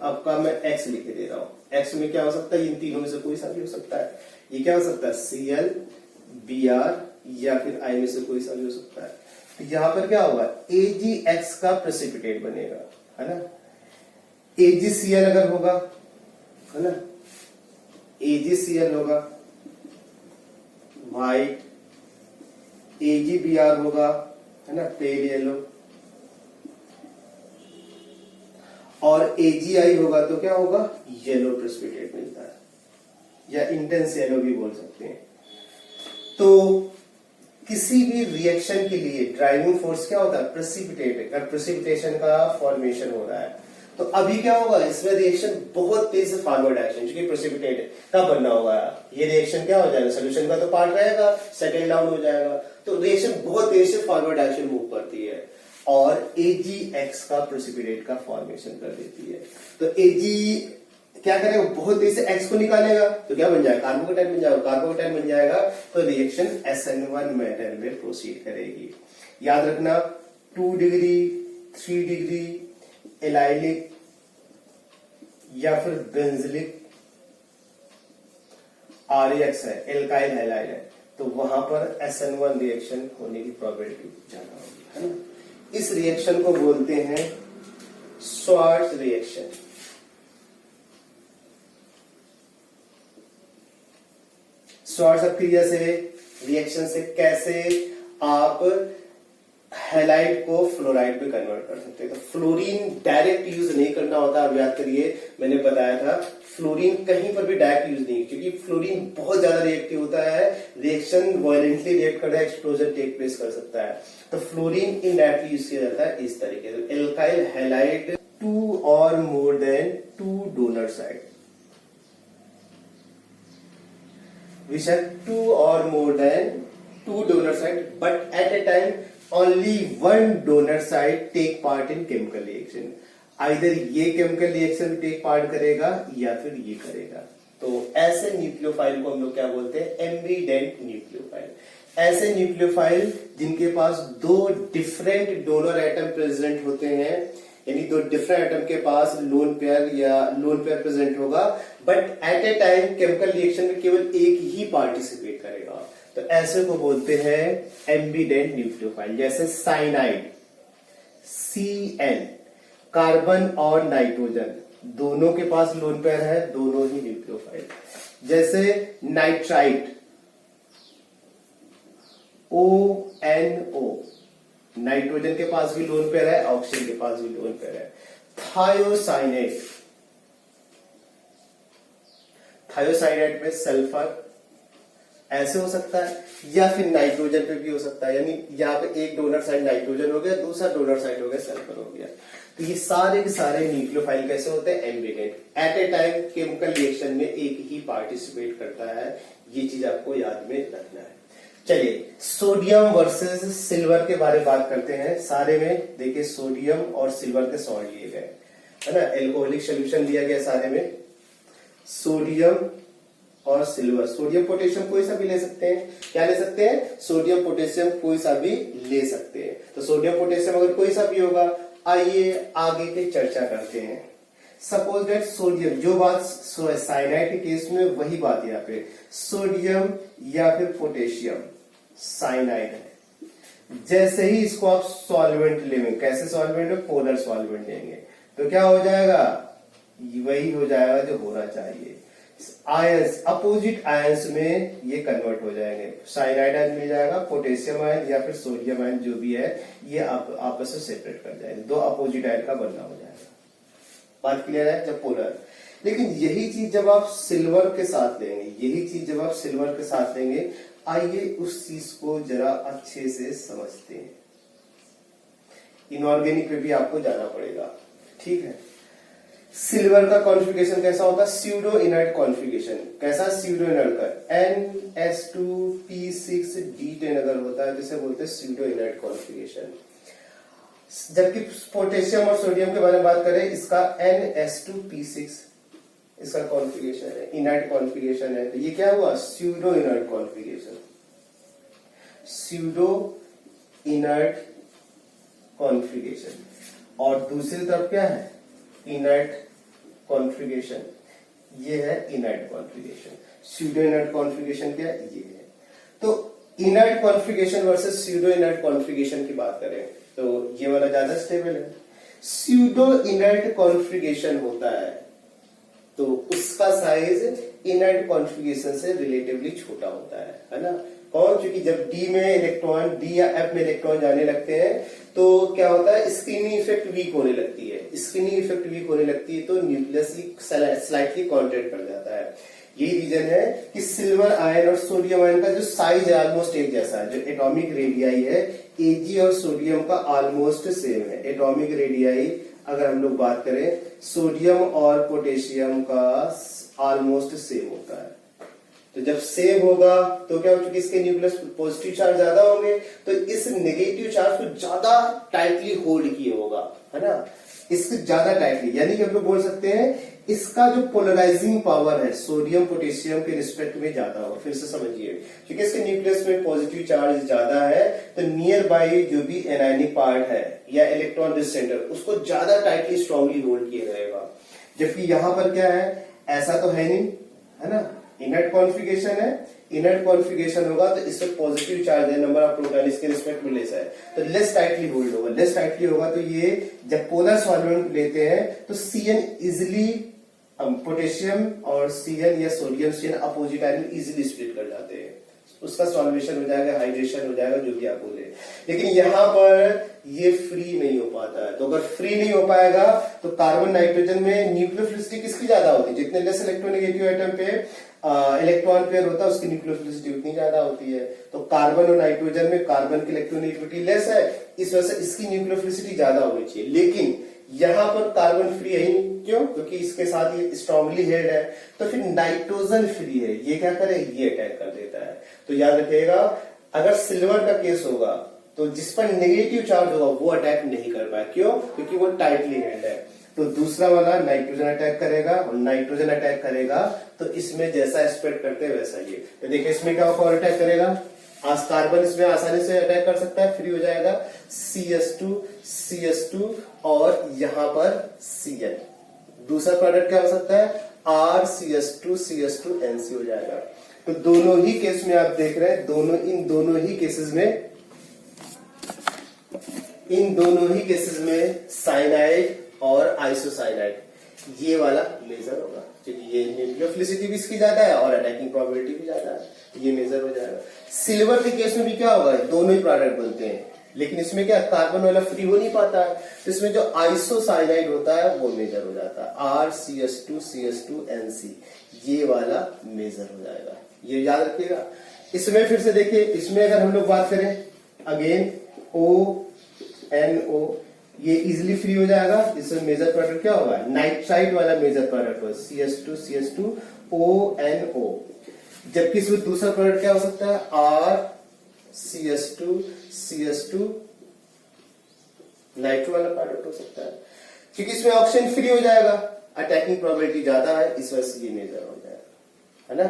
आपका मैं X लिख के दे रहा हूं। X में क्या हो सकता है, इन तीनों में से कोई सा भी हो सकता है। ये क्या हो सकता है, Cl Br या फिर I में से कोई सा भी हो सकता है। तो यहां पर क्या होगा, AgX का प्रेसिपिटेट बनेगा, है ना। AgCl अगर होगा, है ना, AgCl होगा व्हाइट, AgBr होगा, है ना, पेल येलो, और AgI होगा तो क्या होगा, येलो प्रेसिपिटेट मिलता है, या इंटेंस येलो भी बोल सकते हैं। तो किसी भी रिएक्शन के लिए ड्राइविंग फोर्स क्या होता है, प्रेसिपिटेट, प्रेसिपिटेशन का फॉर्मेशन हो रहा है। तो अभी क्या होगा, इसमें रिएक्शन बहुत तेज से फॉरवर्ड एक्शन, क्योंकि प्रेसिपिटेट है, कब बनना होगा, ये रिएक्शन क्या हो जाएगा, सोल्यूशन का तो पार्ट रहेगा, सेटल डाउन हो जाएगा। तो रिएक्शन बहुत तेज से फॉरवर्ड एक्शन मूव करती है और AgX का प्रेसिपिटेट का फॉर्मेशन कर देती है। तो Ag क्या करेगा, बहुत तेज से X को निकालेगा तो क्या बन जाएगा, कार्बोकेटाइन बन जाएगा, कार्बोकेटाइन बन जाएगा तो रिएक्शन SN1 मैटर में प्रोसीड करेगी। याद रखना, 2 डिग्री 3 डिग्री एलाइलिक या फिर बेंजिलिक RAX है, एल्काइल हैलाइड है, तो वहां पर SN1 रिएक्शन होने की प्रोबेबिलिटी ज्यादा होगी, है ना। इस रिएक्शन को बोलते हैं स्वार्ट्ज रिएक्शन। स्वार्ट्ज क्रिया से, रिएक्शन से कैसे आप हैलाइड को फ्लोराइड में कन्वर्ट कर सकते हैं। तो फ्लोरीन डायरेक्ट यूज नहीं करना होता, अब याद करिए मैंने बताया था, फ्लोरीन कहीं पर भी डायरेक्ट यूज नहीं, क्योंकि फ्लोरीन बहुत ज्यादा रिएक्टिव होता है, रिएक्शन वायलेंटली रिएक्ट कर रहा है, एक्सप्लोजन टेक प्लेस कर सकता है। तो फ्लोरीन इनडायरेक्टली यूज किया जाता है इस तरीके से। एल्काइल हैलाइड 2 और more than 2 donor side, which have 2 or more than 2 donor side, but at a time only 1 donor side take part in chemical reaction. Either ये chemical reaction take part करेगा या फिर ये करेगा। तो ऐसे न्यूक्लियोफाइल को हम लोग क्या बोलते हैं, एम्बीडेंट न्यूक्लियोफाइल। ऐसे न्यूक्लियोफाइल जिनके पास 2 डिफरेंट डोनर एटम प्रेजेंट होते हैं, यानी 2 डिफरेंट एटम के पास लोन पेयर प्रेजेंट होगा, but at a time chemical reaction में केवल एक ही पार्टिसिपेट करेगा। तो ऐसे को बोलते हैं एम्बीडेंट न्यूक्लियोफाइल। जैसे साइनाइड CN, कार्बन और नाइट्रोजन दोनों के पास लोन पेयर है, दोनों ही न्यूक्लियोफाइल। जैसे नाइट्राइट ONO, नाइट्रोजन के पास भी लोन पेयर है, ऑक्सीजन के पास भी लोन पेयर है। थायोसाइनेट, थायोसाइनेट में सल्फर ऐसे हो सकता है, या फिर नाइट्रोजन पे भी हो सकता है, यानी यहाँ पे एक डोनर साइड नाइट्रोजन हो गया, दूसरा डोनर साइड हो गया सल्फर हो गया। तो ये सारे के सारे न्यूक्लियोफाइल कैसे होते हैं, ambident, at a time chemical reaction में एक ही पार्टिसिपेट करता है। ये चीज आपको याद में रखना है। चलिए सोडियम वर्सेस सिल्वर के बारे में बात करते हैं। सारे में देखिए सोडियम और सिल्वर के सॉल्ट लिए गए, है ना, एल्कोहलिक सोल्यूशन दिया गया सारे में। सोडियम और सिल्वर, सोडियम पोटेशियम कोई सा भी ले सकते हैं, क्या ले सकते हैं, सोडियम पोटेशियम कोई सा भी ले सकते हैं। तो सोडियम पोटेशियम अगर कोई सा भी होगा आइए आगे के चर्चा करते हैं। सपोज दैट सोडियम, जो बात साइनाइड के केस में वही बात यहाँ पे, सोडियम या फिर पोटेशियम साइनाइड है। जैसे ही इसको आप सॉल्वेंट लेंगे, कैसे सॉल्वेंट में, पोलर सॉल्वेंट लेंगे, तो क्या हो जाएगा, वही हो जाएगा जो होना चाहिए। आयंस, अपोजिट आयंस में ये कन्वर्ट हो जाएंगे। साइनाइड आयन मिल जाएगा, पोटेशियम आयन या फिर सोडियम आयन जो भी है, ये आपस में सेपरेट कर जाएंगे, दो अपोजिट आयन का बनना हो जाएगा। बात क्लियर है? जब पोलर, लेकिन यही चीज जब आप सिल्वर के साथ लेंगे, यही चीज जब आप सिल्वर के साथ लेंगे, आइए उस चीज को जरा अच्छे से समझते हैं। इनऑर्गेनिक पे भी आपको जाना पड़ेगा, ठीक है। सिल्वर का कॉन्फ़िगरेशन कैसा होता है, स्यूडो इनर्ट कॉन्फ़िगरेशन। कैसा स्यूडो इनर्ट का, NS2P6D10 अगर होता है जिसे बोलते हैं स्यूडो इनर्ट कॉन्फ़िगरेशन। जबकि पोटेशियम और सोडियम के बारे में बात करें, इसका NS2P6 इसका कॉन्फ़िगरेशन है, इनर्ट कॉन्फ़िगरेशन है। तो ये क्या हुआ, pseudo inert configuration, pseudo inert configuration. और दूसरी तरफ क्या है, इनर्ट कॉन्फ़िगरेशन, ये है inert configuration. Pseudo inert configuration क्या है, ये है। तो inert configuration versus pseudo inert configuration की बात करें तो ये वाला ज्यादा स्टेबल है। स्यूडो इनर्ट कॉन्फ़िगरेशन होता है तो उसका साइज इनर्ट कॉन्फ़िगरेशन से रिलेटिवली छोटा होता है ना। कौन, क्योंकि जब डी में इलेक्ट्रॉन, डी या एफ में इलेक्ट्रॉन जाने लगते हैं तो क्या होता है, स्क्रीनिंग इफेक्ट वीक होने लगती है। स्क्रीनिंग इफेक्ट वीक होने लगती है तो न्यूक्लियस स्लाइटली कॉन्ट्रैक्ट कर जाता है। यही रीजन है कि सिल्वर आयन और सोडियम आयन का जो साइज है ऑलमोस्ट एक जैसा है। जो एटॉमिक रेडियाई है Ag और सोडियम का ऑलमोस्ट सेम है। एटॉमिक रेडियाई अगर हम लोग बात करें, सोडियम और पोटेशियम का ऑलमोस्ट सेम होता है। तो जब सेम होगा तो क्या हो, चुकी इसके न्यूक्लियस पॉजिटिव चार्ज ज्यादा होंगे तो इस नेगेटिव चार्ज को ज्यादा टाइटली होल्ड किए होगा, है ना, इसको ज्यादा टाइटली। यानी कि हम लोग बोल सकते हैं इसका जो पोलराइजिंग पावर है सोडियम पोटेशियम के रिस्पेक्ट में ज्यादा होगा। फिर से समझिए, क्योंकि इसके न्यूक्लियस में पॉजिटिव चार्ज ज्यादा है तो नियर बाई जो भी एनायनिक पार्ट है या इलेक्ट्रॉन रिच सेंटर उसको ज्यादा टाइटली स्ट्रांगली होल्ड किया रहेगा। जबकि यहां पर क्या है, ऐसा तो है नहीं, है ना, इनर्ट कॉन्फ़िगरेशन है। इनर्ट कॉन्फ़िगरेशन होगा तो इसमें पॉजिटिव चार्ज है, नंबर ऑफ प्रोटॉन इसके रिस्पेक्ट में लेस है तो लेस टाइटली होल्ड होगा। लेस टाइटली होगा तो ये जब पोलर सॉल्वेंट लेते हैं तो Cn इजिली, पोटेशियम और Cn या sodium Cn opposite ion easily split कर जाते हैं, उसका सॉल्वेशन हो जाएगा, हाइड्रेशन हो जाएगा, जो भी आप बोले। लेकिन यहां पर ये फ्री नहीं हो पाता है। तो अगर फ्री नहीं हो पाएगा तो कार्बन नाइट्रोजन में न्यूक्लियोफिलिसिटी किसकी ज्यादा होती है, जितने लेस इलेक्ट्रोनेगेटिव एटम पे इलेक्ट्रॉन पेयर होता है उसकी न्यूक्लियोफिलिसिटी उतनी ज्यादा होती है। तो कार्बन और नाइट्रोजन में कार्बन की इलेक्ट्रोनेगेटिविटी लेस है, इस वजह से इसकी न्यूक्लियोफिलिसिटी ज्यादा होनी चाहिए। लेकिन यहां पर कार्बन फ्री है ही नहीं, क्यों, क्योंकि इसके साथ ये स्ट्रांगली हेल्ड है। तो फिर नाइट्रोजन फ्री है, ये क्या करे, ये अटैक कर देता है। तो याद रखिएगा, अगर सिल्वर का केस होगा तो जिस पर नेगेटिव चार्ज होगा वो अटैक नहीं कर पाए, क्यों, क्योंकि वो टाइटली हेल्ड है। तो दूसरा वाला नाइट्रोजन अटैक करेगा और नाइट्रोजन अटैक करेगा तो इसमें जैसा स्प्रेड करते हैं वैसा ये। तो देखिए इसमें क्या कौन अटैक करेगा, आज कार्बन इसमें आसानी से अटैक कर सकता है, फ्री हो जाएगा, CS2 और यहां पर Cn। दूसरा प्रोडक्ट क्या हो सकता है, RCS2 हो जाएगा। तो दोनों ही केस में आप देख रहे हैं, इन दोनों ही केसेस में साइनाइड और आइसोसाइनाइड ये वाला मेजर होगा, क्योंकि ये न्यूक्लियोफिलिसिटी भी इसकी ज्यादा है और अटैकिंग प्रोबेबिलिटी भी ज्यादा है, ये मेजर हो जाएगा। सिल्वर के केस में भी क्या होगा, दोनों ही प्रोडक्ट बनते हैं लेकिन इसमें क्या कार्बन वाला फ्री हो नहीं पाता है, तो इसमें जो आइसोसाइनाइड होता है वो मेजर हो जाता है, RCS2 ये वाला मेजर हो जाएगा, ये याद रखिएगा। इसमें फिर से देखिए, इसमें अगर हम लोग बात करें अगेन ONO, ये इजिली फ्री हो जाएगा। इसमें मेजर प्रोडक्ट क्या होगा, नाइट्राइड वाला मेजर प्रोडक्ट होगा, CS2 ONO। जबकि इसमें दूसरा प्रोडक्ट क्या हो सकता है, RCS2 नाइट्रो वाला प्रोडक्ट हो सकता है, क्योंकि इसमें ऑक्सीजन फ्री हो जाएगा, अटैकिंग प्रोबेबिलिटी ज्यादा है, इस वजह से ये मेजर हो जाएगा, है ना।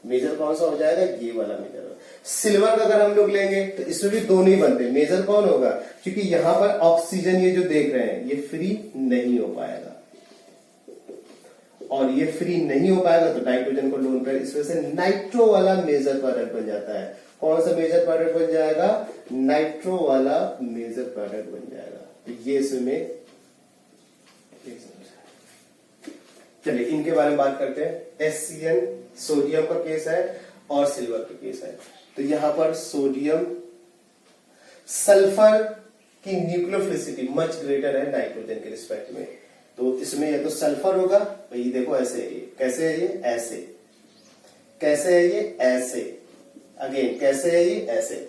मेजर कौन सा हो जाएगा, ये वाला मेजर। सिल्वर का अगर हम लोग लेंगे तो इसमें भी दोनों ही बनते हैं। मेजर कौन होगा, क्योंकि यहां पर ऑक्सीजन ये जो देख रहे हैं ये फ्री नहीं हो पाएगा, और ये फ्री नहीं हो पाएगा तो नाइट्रोजन को लोन पेयर, इस वजह से नाइट्रो वाला मेजर प्रोडक्ट बन जाता है। कौन सा मेजर प्रोडक्ट बन जाएगा, नाइट्रो वाला मेजर प्रोडक्ट बन जाएगा। तो ये इसमें, चलिए इनके बारे में बात करते हैं। HCN सोडियम का केस है और सिल्वर का केस है। तो यहां पर सोडियम, सल्फर की न्यूक्लियोफिलिसिटी मच ग्रेटर है नाइट्रोजन के रिस्पेक्ट में, तो इसमें ये तो सल्फर होगा, भाई देखो ऐसे है ये, कैसे है ये, ऐसे, कैसे है ये, ऐसे, अगेन कैसे है ये, ऐसे।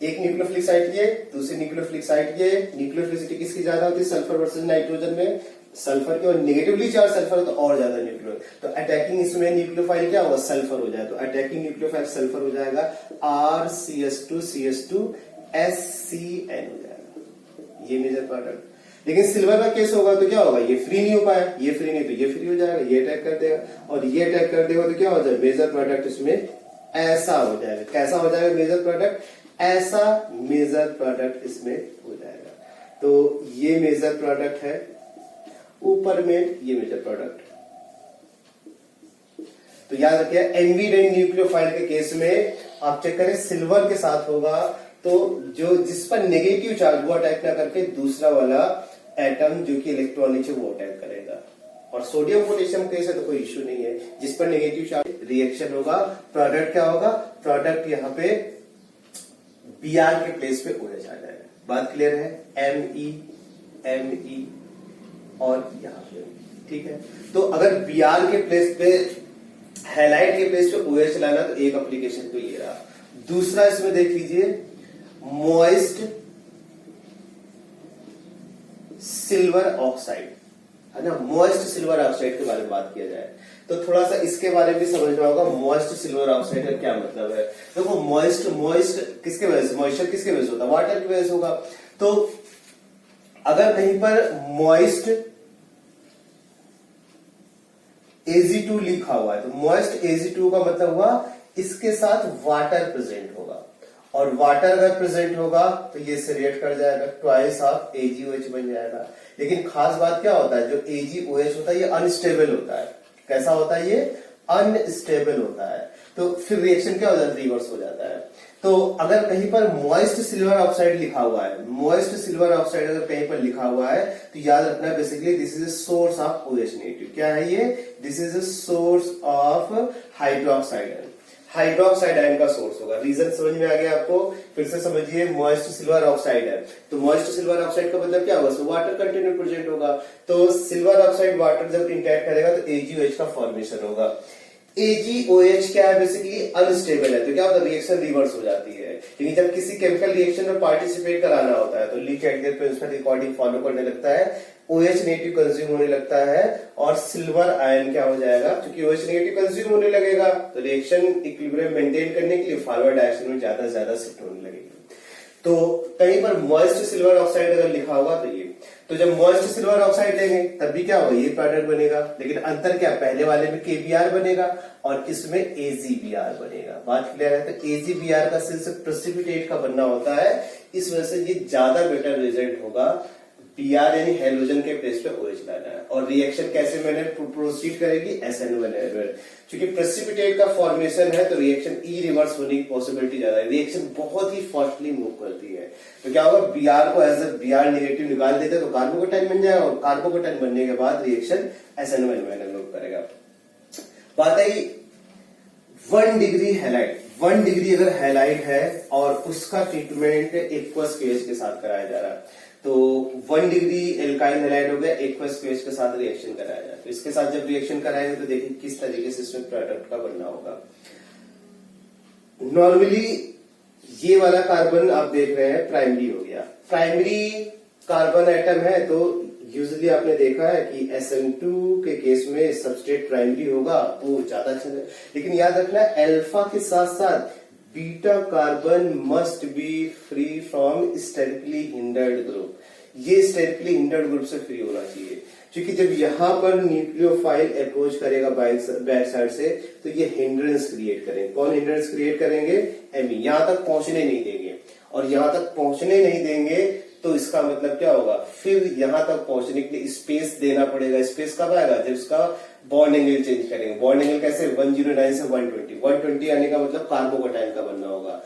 एक न्यूक्लियोफिलिक साइट ये, दूसरी न्यूक्लियोफिलिक साइट ये। न्यूक्लियोफिलिसिटी किसकी ज्यादा होती है, सल्फर वर्सेस नाइट्रोजन में, सल्फर की, और नेगेटिवली चार्ज सल्फर तो और ज्यादा न्यूक्लियो, तो अटैकिंग इसमें न्यूक्लियोफाइल क्या होगा, सल्फर हो जाए, तो अटैकिंग न्यूक्लियोफाइल सल्फर हो जाएगा, RCH2CH2 SCN हो जाएगा, ये मेजर प्रोडक्ट। लेकिन सिल्वर का केस होगा तो क्या होगा, ये फ्री नहीं हो पाया, ये फ्री नहीं तो ये फ्री हो जाएगा, ये अटैक कर देगा, और ये अटैक कर देगा तो क्या हो जाएगा, मेजर प्रोडक्ट इसमें ऐसा हो जाएगा। कैसा हो जाएगा मेजर प्रोडक्ट, ऐसा मेजर प्रोडक्ट इसमें हो जाएगा। तो ये मेजर प्रोडक्ट है, ऊपर में ये मेजर प्रोडक्ट। तो याद रखिए एनवीडेंट न्यूक्लियोफाइल के केस में आप चेक करें, सिल्वर के साथ होगा तो जो जिस पर नेगेटिव चार्ज वो अटैक ना करके दूसरा वाला एटम जो कि इलेक्ट्रॉन नीचे वो अटैक करेगा। और सोडियम पोटेशियम केस है तो कोई इश्यू नहीं है, जिस पर नेगेटिव चार्ज रिएक्शन होगा, प्रोडक्ट क्या होगा, प्रोडक्ट यहाँ पे Br के प्लेस पे OH आ जाएगा। बात क्लियर है, Me और यहाँ पे, ठीक है। तो अगर Br के प्लेस पे, हैलाइड के प्लेस पे OH लाना तो एक एप्लीकेशन तो ये रहा। दूसरा इसमें देख लीजिए, मॉइस्ट सिल्वर ऑक्साइड, है ना, मॉइस्ट सिल्वर ऑक्साइड के बारे में बात किया जाए तो थोड़ा सा इसके बारे में भी समझना होगा। मॉइस्ट सिल्वर ऑक्साइड का क्या मतलब है, देखो मॉइस्ट किसके वजह से, मॉइस्चर किसके वजह से होता है, वाटर की वजह से होगा। तो अगर कहीं पर मॉइस्ट Ag2 लिखा हुआ है तो मॉइस्ट Ag2 का मतलब हुआ इसके साथ वाटर प्रेजेंट होगा, और वाटर अगर प्रेजेंट होगा तो ये से रिएक्ट कर जाएगा, ट्वाइस ऑफ AgOH बन जाएगा। लेकिन खास बात क्या होता है, जो AgOH होता है ये अनस्टेबल होता है। कैसा होता है, ये अनस्टेबल होता है, तो फिर रिएक्शन क्या हो जाता है, रिवर्स हो जाता है। तो अगर कहीं पर मॉइस्ट सिल्वर ऑक्साइड लिखा हुआ है, मॉइस्ट सिल्वर ऑक्साइड अगर कहीं पर लिखा हुआ है तो याद रखना basically this is a source of OH negative. क्या है ये, this is a source of hydroxide, hydroxide ion का सोर्स होगा। रीजन समझ में आ गया आपको, फिर से समझिए, मॉइस्ट सिल्वर ऑक्साइड है तो मॉइस्ट सिल्वर ऑक्साइड का मतलब क्या होगा, उसमें वाटर कंटेंट प्रेजेंट होगा, तो सिल्वर ऑक्साइड वाटर जब इंटैक्ट करेगा तो AgOH का फॉर्मेशन होगा। AgOH क्या है, बेसिकली अनस्टेबल है, तो क्या होता है, रिएक्शन रिवर्स हो जाती है। लेकिन जब किसी केमिकल रिएक्शन में पार्टिसिपेट कराना होता है तो Le Chatelier principle according follow करने लगता है, OH नेगेटिव कंज्यूम होने लगता है और सिल्वर आयन क्या हो जाएगा, क्योंकि OH नेगेटिव कंज्यूम होने लगेगा तो रिएक्शन इक्विलिब्रियम मेंटेन करने के लिए फॉरवर्ड डायरेक्शन में ज्यादा से ज्यादा शिफ्ट होने लगेगी। तो कहीं पर मॉइस्ट सिल्वर ऑक्साइड अगर लिखा होगा तो ये, तो जब मॉइस्ट सिल्वर ऑक्साइड लेंगे तब भी क्या होगा, ये प्रोडक्ट बनेगा। लेकिन अंतर क्या, पहले वाले में KBr बनेगा और इसमें AgBr बनेगा। बात क्लियर है, तो AgBr का सिर्फ प्रेसिपिटेट का बनना होता है, इस वजह से ये ज्यादा बेटर रिजल्ट होगा। Br यानी हेलोजन के प्लेस पे OH लाना है, और रिएक्शन कैसे मैंने प्रोसीड करेगी, SN मैनर। क्योंकि प्रेसिपिटेट का फॉर्मेशन है तो रिएक्शन रिवर्स होने की पॉसिबिलिटी ज्यादा है, रिएक्शन बहुत ही फास्टली मूव करती है। तो क्या होगा, Br को एज ए Br नेगेटिव निकाल देते तो कार्बोकेटाइन बन जाएगा, और कार्बोकेटाइन बनने के बाद रिएक्शन SN मैनर मूव करेगा। बात आई 1 डिग्री हैलाइड, 1 डिग्री अगर हैलाइड है और उसका ट्रीटमेंट एक्वस KH के साथ कराया जा रहा है तो 1 डिग्री एल्काइल हैलाइड हो गया, एक्वस KH के साथ रिएक्शन कराया जाए, तो इसके साथ जब रिएक्शन कराएंगे तो देखिए किस तरीके से इसमें प्रोडक्ट का बनना होगा। नॉर्मली ये वाला कार्बन आप देख रहे हैं प्राइमरी हो गया, प्राइमरी कार्बन एटम है तो यूजुअली आपने देखा है कि SN2 के केस में सबस्ट्रेट प्राइमरी होगा तो ज्यादा अच्छा है। लेकिन याद रखना अल्फा के साथ साथ beta carbon must be free from sterically hindered group, ये स्टेरिकली हिंडर्ड ग्रुप से फ्री होना चाहिए। क्योंकि जब यहाँ पर न्यूक्लियोफाइल अप्रोच करेगा बैक साइड से तो ये हिंड्रेंस क्रिएट करेंगे। कौन हिंड्रेंस क्रिएट करेंगे? एमी। यहां तक पहुंचने नहीं देंगे, और यहां तक पहुंचने नहीं देंगे तो इसका मतलब क्या होगा, फिर यहां तक पहुंचने के लिए स्पेस देना पड़ेगा। स्पेस कब आएगा? जब इसका बॉन्ड एंगल चेंज करेंगे। बॉन्ड एंगल कैसे? 109 से 120। 120 आने का मतलब कार्बोकटाइन का बनना होगा।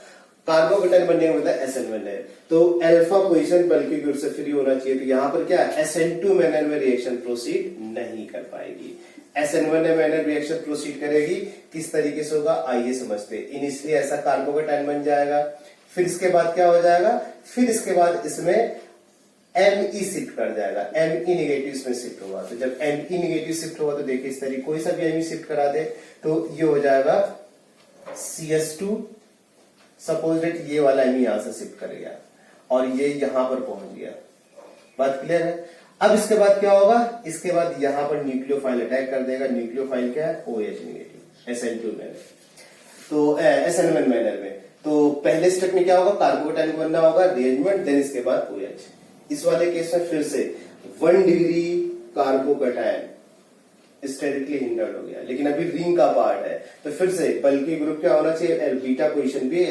कार्बोकटाइन बनने का मतलब SN1 है, तो अल्फा पोजीशन बल्कि ग्रुप से फ्री होना चाहिए। तो यहां पर क्या SN2 मैनर में रिएक्शन प्रोसीड नहीं कर पाएगी। SN1 मैनर रिएक्शन प्रोसीड करेगी। किस तरीके से होगा आइए समझते। इनिशियली ऐसा कार्बोकटाइन बन जाएगा, फिर इसके बाद क्या हो जाएगा, फिर इसके बाद इसमें Me शिफ्ट कर जाएगा। Me निगेटिव इसमें शिफ्ट होगा। तो जब Me निगेटिव शिफ्ट होगा तो देखिए इस तरीके कोई सा भी Me शिफ्ट करा दे तो ये हो जाएगा CS2। सपोज दैट ये वाला एमी यहां से शिफ्ट कर गया और ये यहां पर पहुंच गया। बात क्लियर है? अब इसके बाद क्या होगा? इसके बाद यहां पर न्यूक्लियोफाइल अटैक कर देगा। न्यूक्लियोफाइल क्या है? OH निगेटिव, SN2 मैनर, तो SN1 मैनर में। तो पहले स्टेप में क्या होगा? कार्बोकटाइन बनना होगा, रीअरेंजमेंट, देन इसके बाद OH। इस वाले केस में फिर से 1 डिग्री कार्बोकटाइन स्टेरिकली हिंडर्ड हो गया, लेकिन अभी रिंग का पार्ट है, तो फिर से बल्कि ग्रुप क्या होना चाहिए? बीटा पोजीशन भी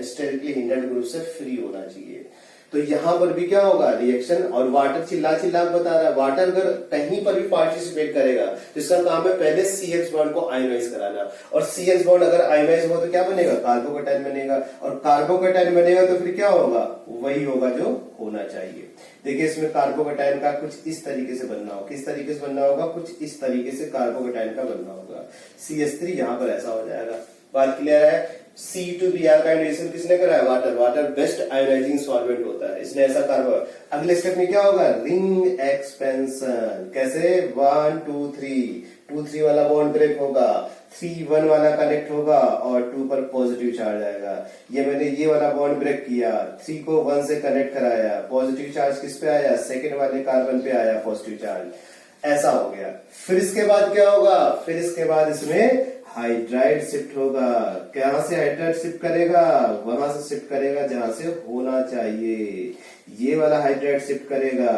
स्टेरिकली हिंडर्ड ग्रुप से फ्री होना चाहिए। तो यहां पर भी क्या होगा? रिएक्शन। और वाटर चिल्ला चिल्ला बता रहा है, वाटर अगर कहीं पर भी पार्टिसिपेट करेगा तो इसका काम है पहले CH बॉन्ड को आयोनाइज कराना, और CH बॉन्ड अगर आयोनाइज हो तो क्या बनेगा? कार्बोकटाइन बनेगा, और कार्बोकटाइन बनेगा तो फिर क्या होगा? वही होगा जो होना चाहिए। देखिए इसमें कार्बोकटाइन का कुछ इस तरीके से बनना होगा। किस तरीके से बनना होगा? कुछ इस तरीके से कार्बोकटाइन का बनना होगा। CH3 यहां पर ऐसा हो जाएगा। बात क्लियर है? C2Br का आयोनाइजेशन किसने करा है? Water. Water best ionizing solvent होता है, इसलिए ऐसा कार्बन। अगले स्टेप में क्या होगा? Ring expansion. कैसे? 1 2 3, 2 3 वाला बॉन्ड ब्रेक होगा, 3 1 वाला कनेक्ट होगा और 2 पर पॉजिटिव चार्ज आएगा। ये मैंने ये वाला बॉन्ड ब्रेक किया, 3 को 1 से कनेक्ट कराया, पॉजिटिव चार्ज किस पे आया? सेकेंड वाले कार्बन पे आया पॉजिटिव चार्ज। ऐसा हो गया। फिर इसके बाद क्या होगा? फिर इसके बाद इसमें हाइड्राइड शिफ्ट होगा। कहां से हाइड्राइड शिफ्ट करेगा? वहां से शिफ्ट करेगा जहां से होना चाहिए। ये वाला हाइड्राइड शिफ्ट करेगा।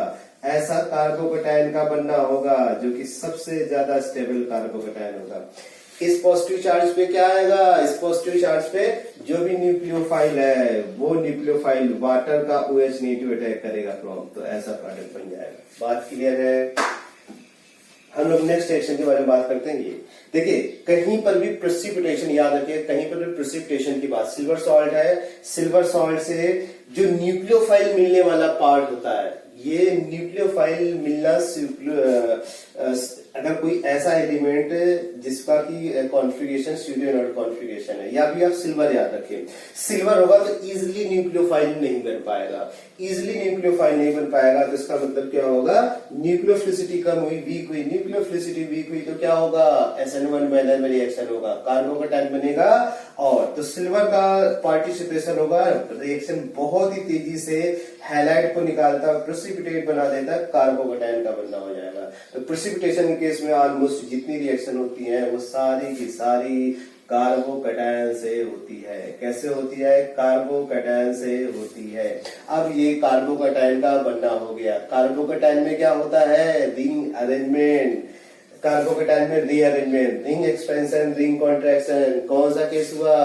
ऐसा कार्बोकटाइन का बनना होगा जो कि सबसे ज्यादा स्टेबल कार्बोकटाइन होगा। इस पॉजिटिव चार्ज पे क्या आएगा? इस पॉजिटिव चार्ज पे जो भी न्यूक्लियोफाइल है वो न्यूक्लियोफाइल वाटर का OH नेगेटिव अटैक करेगा फ्रॉम, तो ऐसा प्रोडक्ट बन जाएगा। बात क्लियर है? हम लोग नेक्स्ट रिएक्शन के बारे में बात करते हैं। ये देखिए कहीं पर भी प्रेसिपिटेशन, याद रखिए कहीं पर भी प्रेसिपिटेशन की बात, सिल्वर सॉल्ट है, सिल्वर सॉल्ट से जो न्यूक्लियोफाइल मिलने वाला पार्ट होता है, ये न्यूक्लियोफाइल मिलना अगर कोई ऐसा एलिमेंट जिसका की कॉन्फ़िगरेशन स्यूडोनॉइड कॉन्फ़िगरेशन है, या भी आप सिल्वर याद रखें, सिल्वर होगा तो इजिली न्यूक्लियोफाइल नहीं बन पाएगा। इजिली न्यूक्लियोफाइल नहीं बन पाएगा तो इसका मतलब क्या होगा? न्यूक्लियोफिलिसिटी कम हुई, वीक हुई। न्यूक्लियोफिलिसिटी वीक हुई तो क्या होगा? SN1 मैनर में रिएक्शन होगा, कार्बोकटाइन बनेगा, और तो सिल्वर का पार्टिसिपेशन होगा। रिएक्शन बहुत ही तेजी से हैलाइड को निकालता, प्रेसिपिटेट बना देता, कार्बोकटाइन का बनना हो जाएगा। तो प्रेसिपिटेशन केस में ऑलमोस्ट जितनी रिएक्शन होती है वो सारी की सारी कार्बोकटायन से होती है। कैसे होती है? कार्बोकटायन से होती है। अब ये कार्बोकटायन का बनना हो गया। कार्बोकटायन में क्या होता है? Ring arrangement. कार्बोकटायन में rearrangement, ring expansion, ring contraction. कौन सा केस हुआ?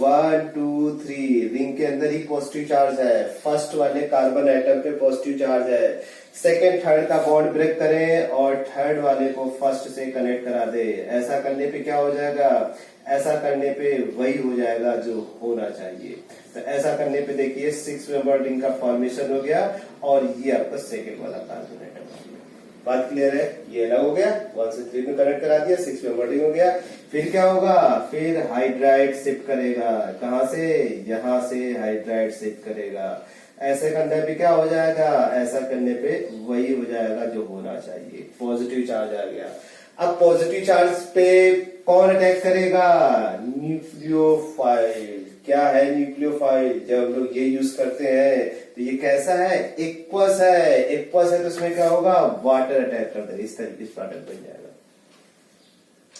1 2 3। रिंग के अंदर ही पॉजिटिव चार्ज है, फर्स्ट वाले कार्बन एटम पे पॉजिटिव चार्ज है। सेकेंड थर्ड का बॉन्ड ब्रेक करें और थर्ड वाले को फर्स्ट से कनेक्ट करा दे। ऐसा करने पे क्या हो जाएगा? ऐसा करने पे वही हो जाएगा जो होना चाहिए। तो ऐसा करने पे देखिए 6 मेंबर रिंग का फॉर्मेशन हो गया और ये आपका सेकेंड वाला कार्बन एटम हो गया। बात क्लियर है? ये अलग हो गया, 1 से 3 में कनेक्ट करा दिया, 6 मेंबर रिंग हो गया। फिर क्या होगा? फिर हाइड्राइड शिफ्ट करेगा। कहां से? यहां से हाइड्राइड शिफ्ट करेगा। ऐसे करने पे क्या हो जाएगा? ऐसा करने पे वही हो जाएगा जो होना चाहिए, पॉजिटिव चार्ज आ गया। अब पॉजिटिव चार्ज पे कौन अटैक करेगा? न्यूक्लियोफाइल। क्या है न्यूक्लियोफाइल? जब हम लोग ये यूज करते हैं तो ये कैसा है? एक्वस है। एक्वस है तो उसमें क्या होगा? वाटर अटैक करता है, इस तरीके से प्रोडक्ट बन जाएगा।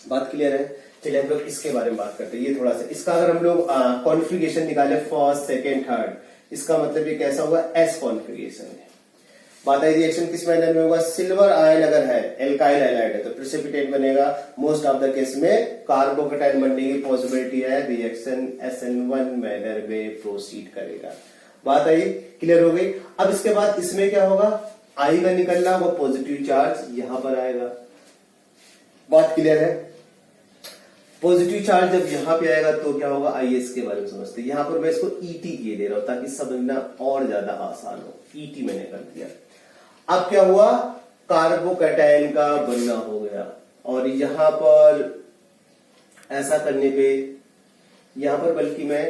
बात क्लियर है? चलिए हम लोग इसके बारे में बात करते हैं। ये थोड़ा सा इसका अगर हम लोग कॉन्फ़िगरेशन निकाले फर्स्ट सेकेंड थर्ड, इसका मतलब ये कैसा होगा? एस कॉन्फ़िगरेशन है। बात आई रिएक्शन किस मैनर में होगा, सिल्वर आयन अगर है एल्काइल हैलाइड है तो प्रेसिपिटेट बनेगा। मोस्ट ऑफ द केस में कार्बोकेटाइन बनने की पॉसिबिलिटी है, रिएक्शन SN1 मैनर में प्रोसीड करेगा। बात आई क्लियर हो गई। अब इसके बाद इसमें क्या होगा, आई का निकलना वो पॉजिटिव चार्ज यहां पर आएगा। बात क्लियर है। पॉजिटिव चार्ज जब यहां पे आएगा तो क्या होगा, आइए इसके बारे में समझते हैं। यहां पर मैं इसको ET किए दे रहा हूं ताकि समझना और ज्यादा आसान हो। ET मैंने कर दिया। अब क्या हुआ, कार्बोकैटायन का बनना हो गया और यहां पर ऐसा करने पे यहां पर बल्कि मैं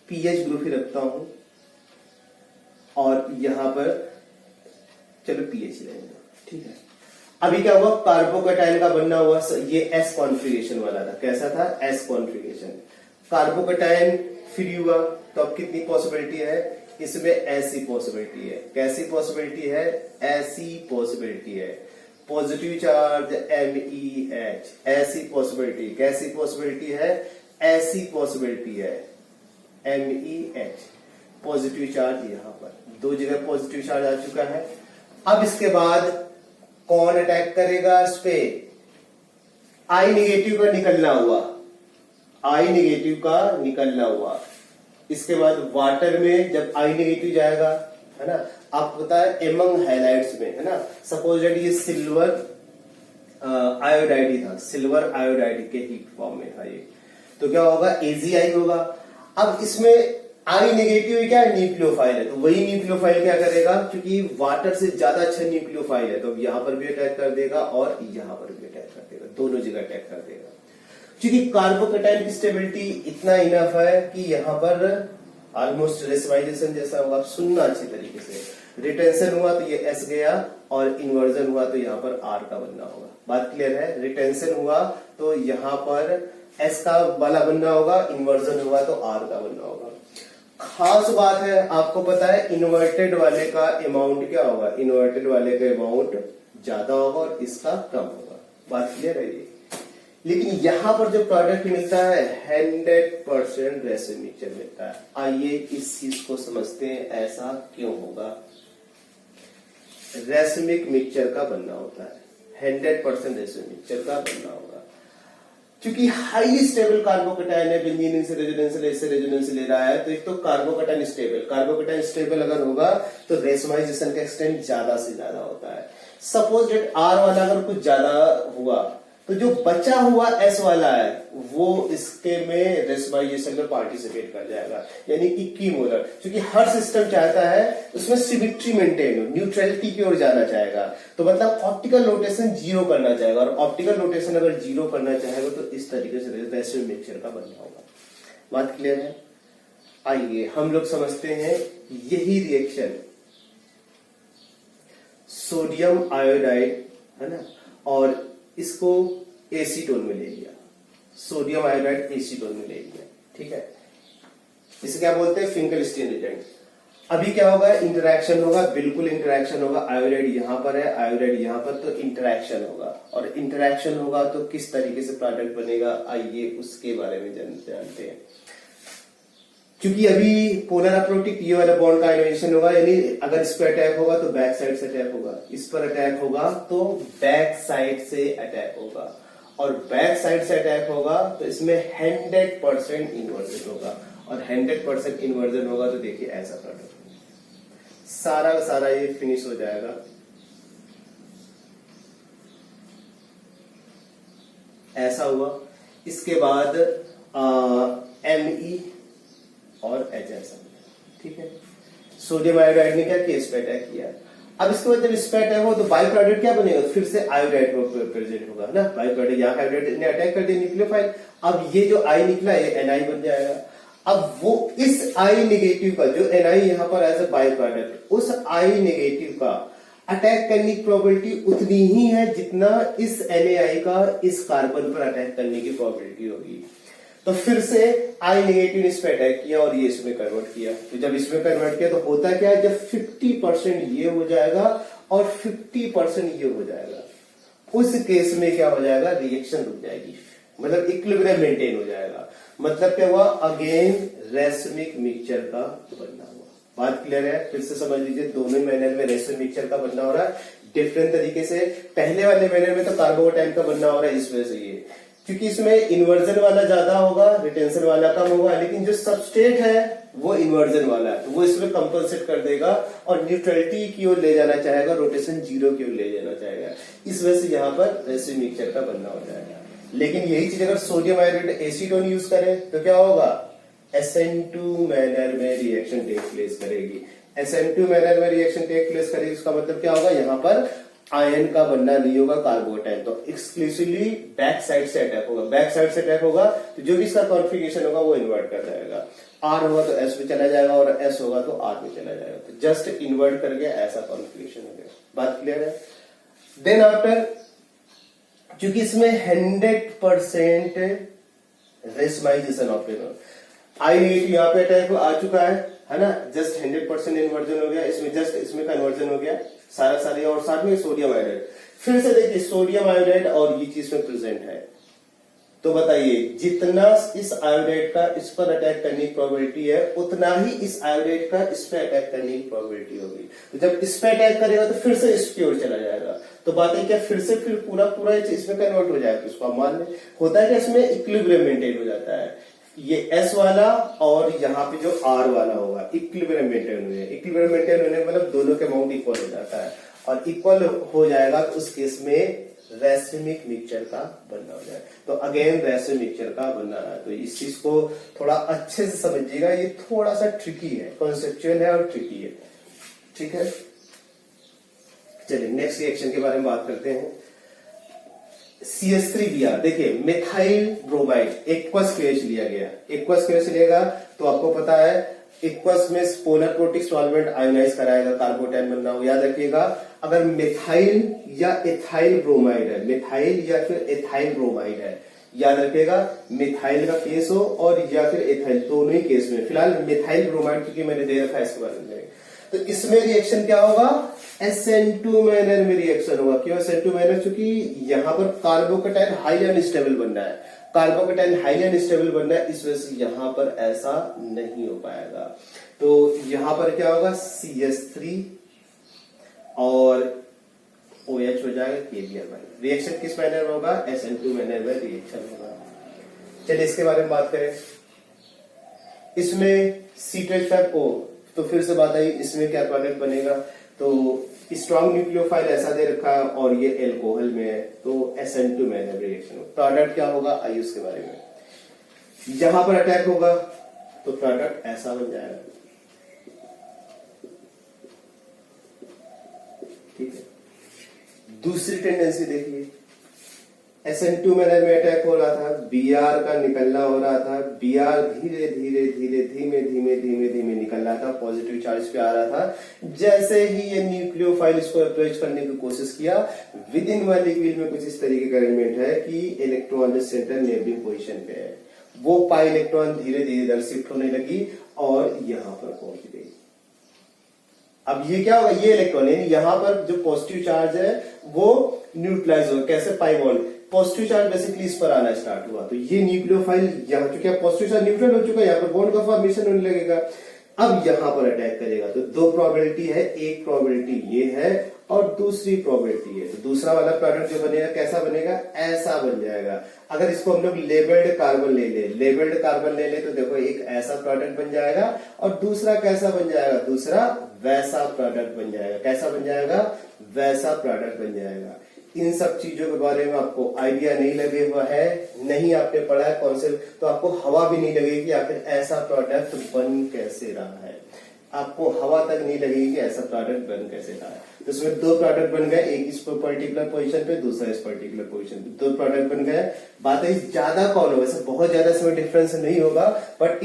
पीएच ग्रुप ही रखता हूं और यहां पर चलो पीएच रहेगा, ठीक है। अभी क्या हुआ, कार्बोकैटायन का बनना हुआ, ये एस कॉन्फ़िगरेशन वाला था। कैसा था, एस कॉन्फ़िगरेशन। कार्बोकैटायन फ्री हुआ तो अब कितनी पॉसिबिलिटी है, इसमें ऐसी पॉसिबिलिटी है। कैसी पॉसिबिलिटी है, ऐसी पॉसिबिलिटी है। पॉजिटिव चार्ज MEH, ऐसी पॉसिबिलिटी। कैसी पॉसिबिलिटी है, ऐसी पॉसिबिलिटी है MEH। पॉजिटिव चार्ज यहां पर दो जगह पॉजिटिव चार्ज आ चुका है। अब इसके बाद कौन अटैक करेगा इस पे, आई नेगेटिव का निकलना हुआ, आई नेगेटिव का निकलना हुआ। इसके बाद वाटर में जब आई नेगेटिव जाएगा, है ना, आपको पता है एमंग हाइलाइट्स में, है ना, सपोज दैट ये सिल्वर आयोडाइड ही था, सिल्वर आयोडाइड के हीट फॉर्म में था ये, तो क्या होगा, AgI होगा। अब इसमें आई नेगेटिव क्या है, न्यूक्लियोफाइल है, तो वही न्यूक्लियोफाइल क्या करेगा, क्योंकि वाटर से ज्यादा अच्छा न्यूक्लियोफाइल है तो अब यहां पर भी अटैक कर देगा और यहां पर भी अटैक कर देगा, दोनों जगह अटैक कर देगा। क्योंकि कार्बोकैटायन की स्टेबिलिटी इतना इनफ है कि यहां पर ऑलमोस्ट रेसमाइजेशन जैसा होगा। सुनना अच्छी तरीके से, रिटेंशन हुआ तो ये S गया और इन्वर्जन हुआ तो यहां पर R का बनना होगा। बात क्लियर है। रिटेंशन हुआ तो यहां पर S का वाला बनना होगा, इन्वर्जन हुआ तो R का बनना होगा। खास बात है, आपको पता है इन्वर्टेड वाले का अमाउंट क्या होगा, इन्वर्टेड वाले का अमाउंट ज्यादा होगा और इसका कम होगा। बात क्लियर है ये। लेकिन यहां पर जो प्रोडक्ट मिलता है 100% रेसिन मिक्सचर मिलता है। आइए इस चीज को समझते हैं, ऐसा क्यों होगा। रेसिमिक मिक्सचर का बनना होता है, 100% रेसिन मिक्सचर का बनना होगा। क्योंकि हाईली स्टेबल कार्बोकैटायन है, बेंजीन से रेजोनेंस ले रहा है, तो एक तो कार्बोकैटायन स्टेबल, कार्बोकैटायन स्टेबल अगर होगा तो रेसमाइजेशन का एक्सटेंट ज्यादा से ज्यादा होता है। सपोज डेट R वाला अगर कुछ ज्यादा हुआ तो जो बचा हुआ S वाला है वो इसके में रेसमाइजेशन में पार्टिसिपेट कर जाएगा, यानी कि कीमोलर। क्योंकि हर सिस्टम चाहता है उसमें सिमेट्री मेंटेन हो, न्यूट्रलिटी की ओर जाना चाहेगा, तो मतलब ऑप्टिकल रोटेशन जीरो करना चाहेगा, और ऑप्टिकल रोटेशन अगर जीरो करना चाहेगा तो इस तरीके से रेसिन मिक्सचर का बनना होगा। बात क्लियर है। आइए हम लोग समझते हैं यही रिएक्शन सोडियम आयोडाइड, है ना, और इसको एसीटोन में ले लिया, सोडियम आयोडाइड एसीटोन में ले लिया, ठीक है। इसे क्या बोलते हैं, फिंकलस्टीन एजेंट। अभी क्या होगा, इंटरैक्शन होगा, बिल्कुल इंटरैक्शन होगा। आयोडाइड यहां पर है, आयोडाइड यहां पर, तो इंटरैक्शन होगा, और इंटरैक्शन होगा तो किस तरीके से प्रोडक्ट बनेगा, आइए उसके बारे में जानते हैं। क्योंकि अभी पोलर अप्रोटिक ये वाला बॉन्ड का आयोनाइजेशन होगा, यानी अगर इस पर अटैक होगा तो बैक साइड से अटैक होगा, इस पर अटैक होगा तो बैक साइड से अटैक होगा, और बैक साइड से अटैक होगा तो इसमें 100% इन्वर्जन होगा, और 100% इन्वर्जन होगा तो देखिए ऐसा प्रोडक्ट सारा का सारा ये फिनिश हो जाएगा। ऐसा हुआ। इसके बाद Me और H ऐसा, ठीक है। सोडियम आयोडाइड ने क्या किया, इस पे अटैक किया। अब इसके बाद जब इस पे अटैक हो तो बाई प्रोडक्ट क्या बनेगा, फिर से आयोडाइड प्रेजेंट होगा ना, बाई प्रोडक्ट यहाँ आयोडाइड ने अटैक कर दिया न्यूक्लियोफाइल। अब ये जो I निकला ये Ni बन जाएगा। अब वो इस I नेगेटिव का जो Ni यहाँ पर एज ए बाई प्रोडक्ट, उस I नेगेटिव का अटैक करने की प्रोबेबिलिटी उतनी ही है जितना इस NaI का इस कार्बन पर अटैक करने की प्रोबेबिलिटी होगी। तो फिर से I नेगेटिव इस पे अटैक किया और ये इसमें कन्वर्ट किया, तो जब इसमें कन्वर्ट किया तो होता क्या है, जब 50% ये हो जाएगा और 50% ये हो जाएगा, उस केस में क्या हो जाएगा, रिएक्शन रुक जाएगी, मतलब इक्विलिब्रियम मेंटेन हो जाएगा। मतलब क्या हुआ, अगेन रेसिमिक मिक्सचर का बनना हुआ। बात क्लियर है? फिर से समझ लीजिए, दोनों मैनर में रेशो मिक्सचर का बनना हो रहा है डिफरेंट तरीके से। पहले वाले मैनर में तो कार्बोकैटायन का बनना हो रहा है इस वजह से, ये क्योंकि इसमें इन्वर्जन वाला ज्यादा होगा, रिटेंशन वाला कम होगा, लेकिन जो सबस्ट्रेट है वो इन्वर्जन वाला है, तो वो इसमें कंपनसेट कर देगा और न्यूट्रलिटी की ओर ले जाना चाहेगा, रोटेशन जीरो की ओर ले जाना चाहेगा। इस वजह से यहाँ पर रेशो मिक्सचर का बनना हो जाएगा। लेकिन यही चीज अगर सोडियम आयोडाइड एसीटोन यूज करें तो क्या होगा? SN2 मैनर में रिएक्शन टेक प्लेस करेगी। SN2 मैनर में रिएक्शन टेक प्लेस करेगी, उसका मतलब क्या होगा? यहाँ पर आयन का बनना नहीं होगा कार्बोकैटायन, तो एक्सक्लूसिवली बैक साइड से अटैक होगा। बैक साइड से अटैक होगा तो जो भी इसका कॉन्फ़िगरेशन होगा वो इन्वर्ट कर जाएगा। R होगा तो S में चला जाएगा और S होगा तो R में चला जाएगा, तो जस्ट इन्वर्ट करके ऐसा कॉन्फ़िगरेशन हो गया। बात क्लियर है? देन आफ्टर, क्योंकि इसमें 100% रेसमाइजेशन ऑफ I8 यहाँ पे अटैक आ चुका है ना, जस्ट 100% इन्वर्जन हो गया, इसमें जस्ट इसमें कन्वर्जन हो गया सारा और साथ में सोडियम आयोडाइड। फिर से देखिए सोडियम आयोडाइड और ये चीज में प्रेजेंट है, तो बताइए जितना इस आयोडाइड का इस पर अटैक करने की प्रोबेबिलिटी है उतना ही इस आयोडाइड का इस पे अटैक करने की प्रोबेबिलिटी होगी। तो जब इस पे अटैक करेगा तो फिर से इसकी ओर चला जाएगा, तो बात है क्या फिर पूरा इसमें कन्वर्ट हो जाएगा। इसको आप मान लें, होता है कि इसमें इक्विलिब्रियम मेंटेन हो जाता है, ये S वाला और यहाँ पे जो R वाला होगा इक्विलिब्रियम मेंटेन हुए। इक्विलिब्रियम मेंटेन होने मतलब दोनों के अमाउंट इक्वल हो जाता है, और इक्वल हो जाएगा तो उस केस में रैसिमिक मिक्सचर का बनना हो जाए। तो अगेन रैसिमिक मिक्सचर का बनना है, तो इस चीज को थोड़ा अच्छे से समझिएगा, ये थोड़ा सा ट्रिकी है, कॉन्सेप्चुअल है और ट्रिकी है। ठीक है, चलिए नेक्स्ट रिएक्शन के बारे में बात करते हैं। CH3Br, देखिए मिथाइल ब्रोमाइड एक्वस केएच लिया गया, एक्वस केएच लिएगा तो आपको पता है एक्वस में पोलर प्रोटिक सॉल्वेंट आयोनाइज कराएगा, कार्बोकैटायन बनना हो। याद रखिएगा, अगर मिथाइल या एथाइल ब्रोमाइड है, मिथाइल या फिर एथाइल ब्रोमाइड है, याद रखिएगा मिथाइल का केस हो और या फिर एथाइल, दोनों ही केस में। फिलहाल मिथाइल ब्रोमाइड क्योंकि मैंने दे रखा है इसके बारे में, तो इसमें रिएक्शन क्या होगा? SN2 मैनर में रिएक्शन होगा। क्यों SN2 मैनर? क्योंकि यहाँ पर कार्बोकैटायन हाईली अनस्टेबल बनना है, कार्बोकैटायन हाईली अनस्टेबल बनना है, इस वजह से यहाँ पर ऐसा नहीं हो पाएगा। तो यहाँ पर क्या होगा? CH3 और OH हो जाएगा KBr। रिएक्शन किस मैनर में होगा? SN2 मैनर में रिएक्शन होगा। चलिए इसके बारे में बात करें। इसमें C12O, तो फिर से बात आई इसमें क्या प्रोडक्ट बनेगा, तो स्ट्रॉन्ग न्यूक्लियोफाइल ऐसा दे रखा है और ये एल्कोहल में है, तो SN2 मैनर रिएक्शन। प्रोडक्ट क्या होगा आइए उसके बारे में। जहां पर अटैक होगा तो प्रोडक्ट ऐसा बन जाएगा। ठीक है, दूसरी टेंडेंसी देखिए, SN2 मैनर में अटैक हो रहा था, Br का निकलना हो रहा था, Br धीरे धीमे निकल रहा था, पॉजिटिव चार्ज पे आ रहा था। जैसे ही ये न्यूक्लियोफाइल इसको अप्रोच करने की कोशिश किया, विद इन मॉलिक्यूल में कुछ इस तरीके का अरेंजमेंट है कि इलेक्ट्रॉन सेंटर नेबरिंग पोजीशन पे है, वो पाई इलेक्ट्रॉन धीरे धीरे इधर शिफ्ट होने लगी और यहां पर पहुंच गई। अब ये क्या होगा? ये इलेक्ट्रॉन यानी यहाँ पर जो पॉजिटिव चार्ज है वो न्यूट्रलाइज होगा। कैसे? Pi bond, positive charge basically इस पर आना स्टार्ट हुआ, तो ये न्यूक्लियोफाइल यहाँ चूंकि पॉजिटिव चार्ज न्यूट्रल हो चुका है, यहाँ पर बॉन्ड का फॉर्मेशन होने लगेगा। अब यहाँ पर अटैक करेगा, तो दो प्रोबेबिलिटी है, एक प्रोबेबिलिटी ये है और दूसरी प्रोबेबिलिटी है। तो दूसरा वाला प्रोडक्ट जो बनेगा कैसा बनेगा? ऐसा बन जाएगा। अगर इसको हम लोग लेबल्ड कार्बन ले ले तो देखो एक ऐसा प्रोडक्ट बन जाएगा और दूसरा कैसा बन जाएगा? दूसरा वैसा प्रोडक्ट बन जाएगा। कैसा बन जाएगा? वैसा प्रोडक्ट बन जाएगा। इन सब चीजों के बारे में आपको आइडिया नहीं लगे हुआ है, नहीं आपने पढ़ा है कॉन्सेप्ट, तो आपको हवा भी नहीं लगेगी कि आखिर ऐसा प्रोडक्ट बन कैसे रहा है। आपको हवा तक नहीं लगेगी कि ऐसा प्रोडक्ट बन कैसे रहा है। तो इसमें दो प्रोडक्ट बन गए, एक इस पर्टिकुलर पोजीशन पे, दूसरा इस पर्टिकुलर पोजीशन पे, दो प्रोडक्ट बन गए। बात है ज्यादा कौन होगा? वैसे बहुत ज्यादा इसमें डिफरेंस नहीं होगा, बट